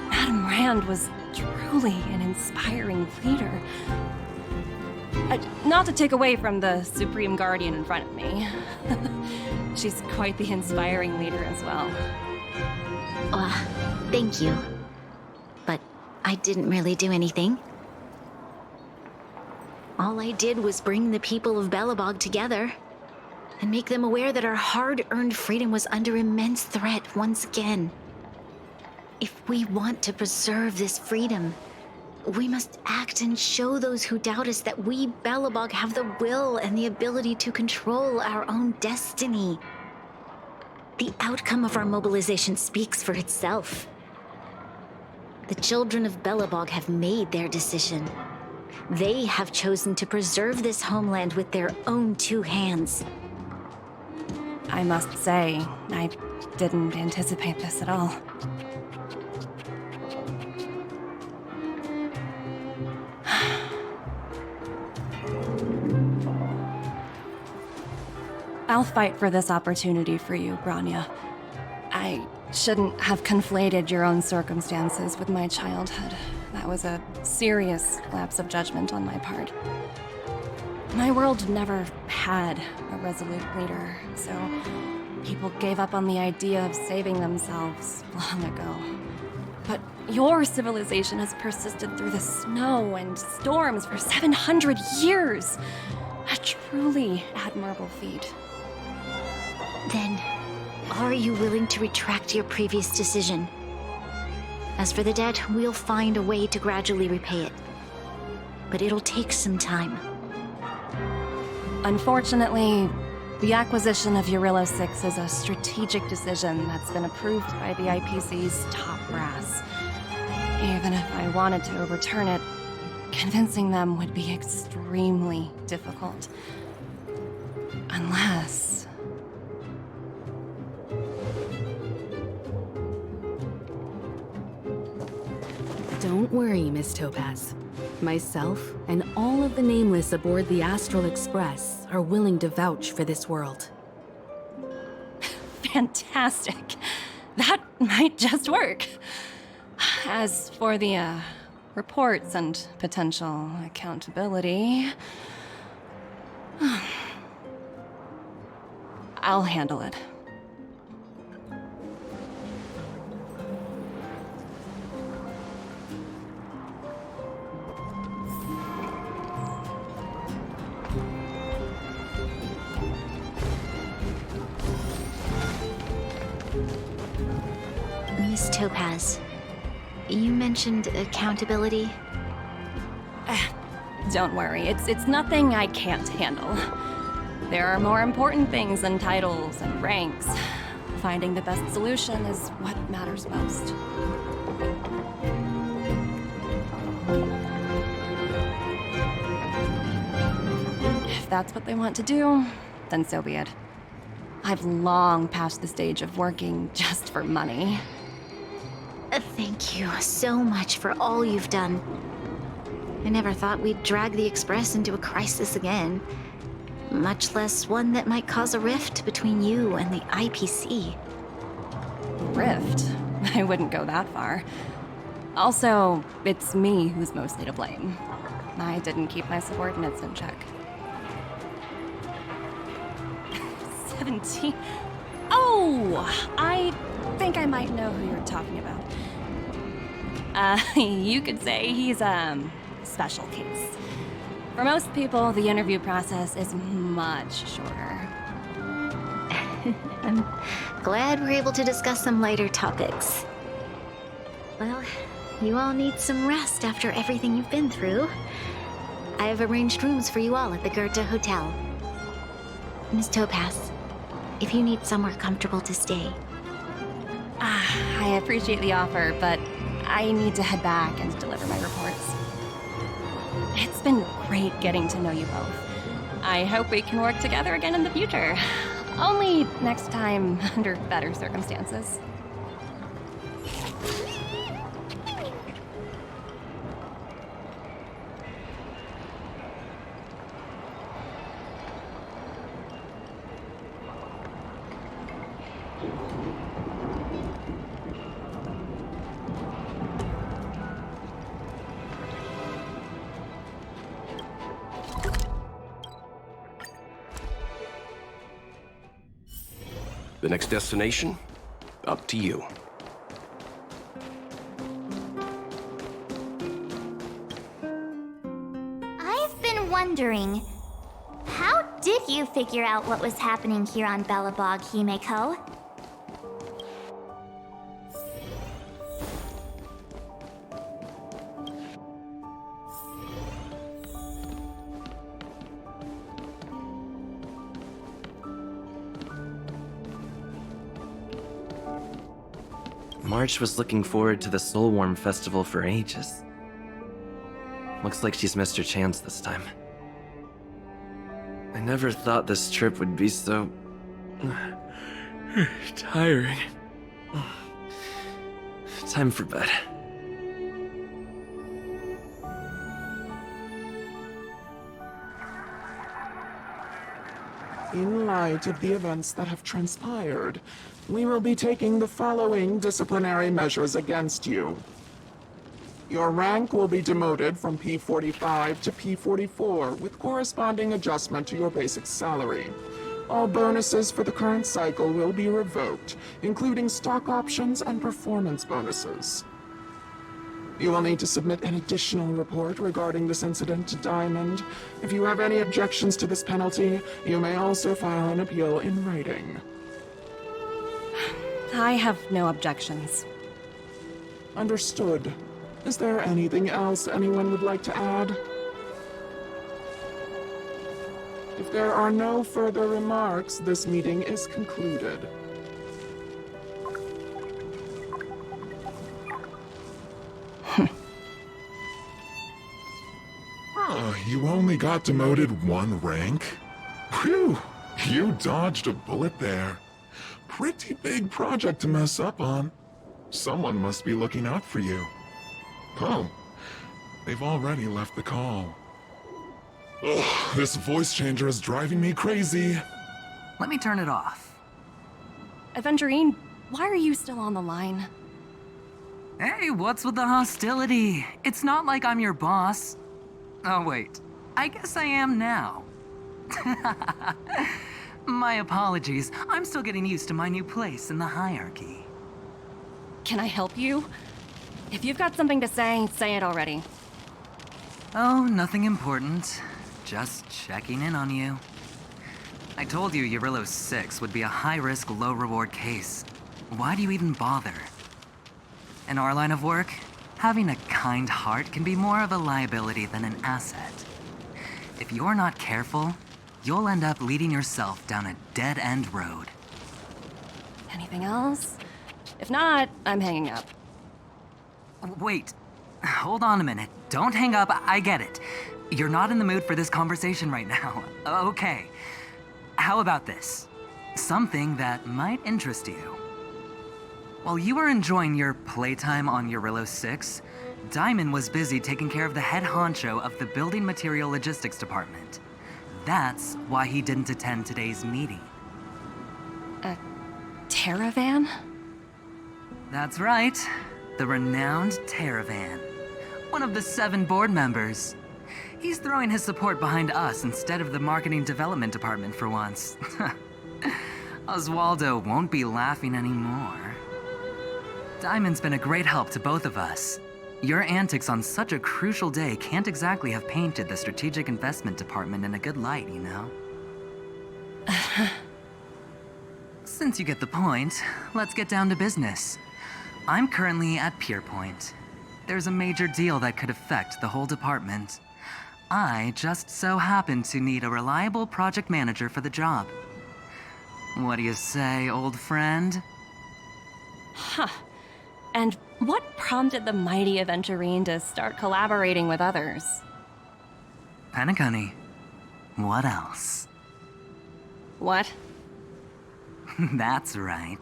Madame Rand was truly an inspiring leader. Not to take away from the Supreme Guardian in front of me. She's quite the inspiring leader as well. Thank you. But I didn't really do anything. All I did was bring the people of Belobog together and make them aware that our hard-earned freedom was under immense threat once again. If we want to preserve this freedom, we must act and show those who doubt us that we, Belobog, have the will and the ability to control our own destiny. The outcome of our mobilization speaks for itself. The children of Belobog have made their decision. They have chosen to preserve this homeland with their own two hands. I must say, I didn't anticipate this at all. I'll fight for this opportunity for you, Branya. I shouldn't have conflated your own circumstances with my childhood. That was a serious lapse of judgment on my part. My world never had a resolute leader, so people gave up on the idea of saving themselves long ago. But your civilization has persisted through the snow and storms for 700 years. A truly admirable feat. Then, are you willing to retract your previous decision? As for the debt, we'll find a way to gradually repay it. But it'll take some time. Unfortunately, the acquisition of Urilla 6 is a strategic decision that's been approved by the IPC's top brass. Even if I wanted to overturn it, convincing them would be extremely difficult. Unless... Don't worry, Miss Topaz. Myself and all of the Nameless aboard the Astral Express are willing to vouch for this world. Fantastic. That might just work. As for the, reports and potential accountability. I'll handle it. Miss Topaz, you mentioned accountability. Don't worry, it's nothing I can't handle. There are more important things than titles and ranks. Finding the best solution is what matters most. If that's what they want to do, then so be it. I've long passed the stage of working just for money. Thank you so much for all you've done. I never thought we'd drag the Express into a crisis again. Much less one that might cause a rift between you and the IPC. Rift? I wouldn't go that far. Also, it's me who's mostly to blame. I didn't keep my subordinates in check. 17? Oh! I think I might know who you're talking about. You could say he's a special case. For most people, the interview process is much shorter. I'm glad we're able to discuss some lighter topics. Well, you all need some rest after everything you've been through. I have arranged rooms for you all at the Goethe Hotel. Miss Topaz, if you need somewhere comfortable to stay. I appreciate the offer, but I need to head back and deliver my reports. It's been great getting to know you both. I hope we can work together again in the future. Only next time under better circumstances. The next destination? Up to you. I've been wondering, how did you figure out what was happening here on Belobog, Himeko? March was looking forward to the Soulwarm Festival for ages. Looks like she's missed her chance this time. I never thought this trip would be so... tiring. Time for bed. In light of the events that have transpired, we will be taking the following disciplinary measures against you. Your rank will be demoted from P45 to P44 with corresponding adjustment to your basic salary. All bonuses for the current cycle will be revoked, including stock options and performance bonuses. You will need to submit an additional report regarding this incident to Diamond. If you have any objections to this penalty, you may also file an appeal in writing. I have no objections. Understood. Is there anything else anyone would like to add? If there are no further remarks, this meeting is concluded. You only got demoted one rank? Phew, you dodged a bullet there. Pretty big project to mess up on. Someone must be looking out for you. Oh, they've already left the call. Ugh, this voice changer is driving me crazy. Let me turn it off. Aventurine, why are you still on the line? Hey, what's with the hostility? It's not like I'm your boss. Oh wait, I guess I am now. My apologies, I'm still getting used to my new place in the hierarchy. Can I help you? If you've got something to say it already. Oh, nothing important. Just checking in on you. I told you Eurylo 6 would be a high-risk, low-reward case. Why do you even bother? In our line of work, having a kind heart can be more of a liability than an asset. If you're not careful, you'll end up leading yourself down a dead-end road. Anything else? If not, I'm hanging up. Wait, hold on a minute. Don't hang up, I get it. You're not in the mood for this conversation right now. Okay. How about this? Something that might interest you. While you were enjoying your playtime on Eurylo 6, Diamond was busy taking care of the head honcho of the Building Material Logistics Department. That's why he didn't attend today's meeting. A Terravan? That's right. The renowned Terravan. One of the 7 board members. He's throwing his support behind us instead of the Marketing Development Department for once. Oswaldo won't be laughing anymore. Diamond's been a great help to both of us. Your antics on such a crucial day can't exactly have painted the Strategic Investment Department in a good light, you know? Since you get the point, let's get down to business. I'm currently at Pierpoint. There's a major deal that could affect the whole department. I just so happen to need a reliable project manager for the job. What do you say, old friend? Huh. And what prompted the mighty Aventurine to start collaborating with others? Penacony. What else? What? That's right.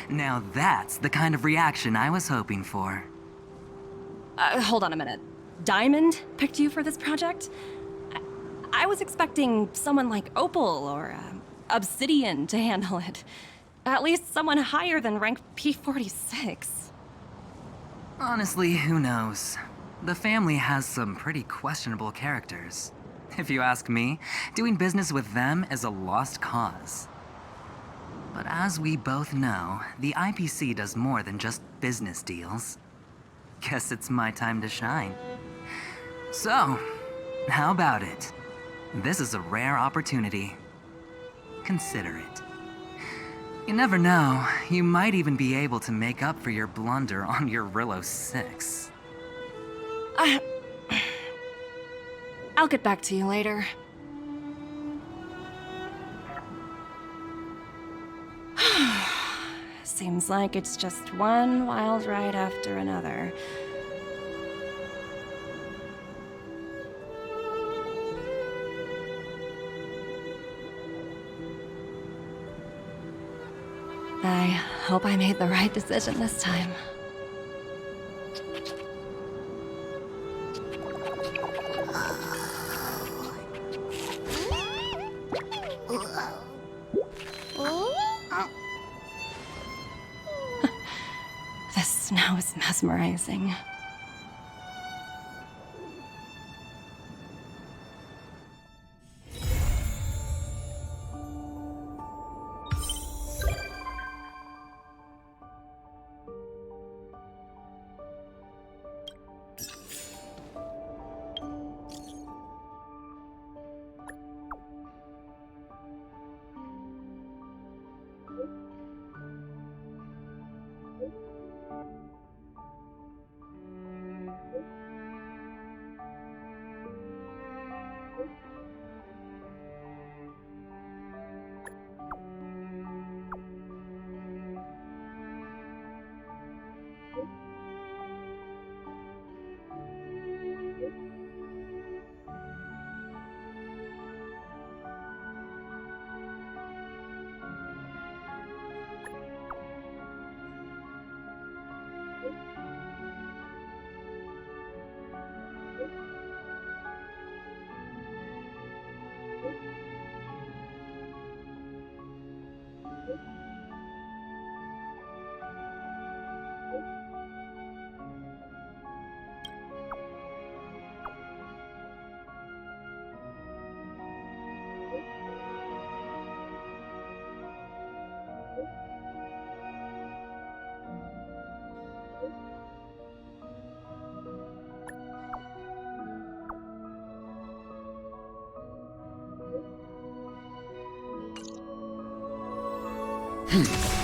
Now that's the kind of reaction I was hoping for. Hold on a minute. Diamond picked you for this project? I was expecting someone like Opal or Obsidian to handle it. At least someone higher than rank P46. Honestly, who knows? The family has some pretty questionable characters. If you ask me, doing business with them is a lost cause. But as we both know, the IPC does more than just business deals. Guess it's my time to shine. So, how about it? This is a rare opportunity. Consider it. You never know, you might even be able to make up for your blunder on your Eurylo 6. I'll get back to you later. Seems like it's just one wild ride after another. I hope I made the right decision this time. The snow is mesmerizing. Hmm.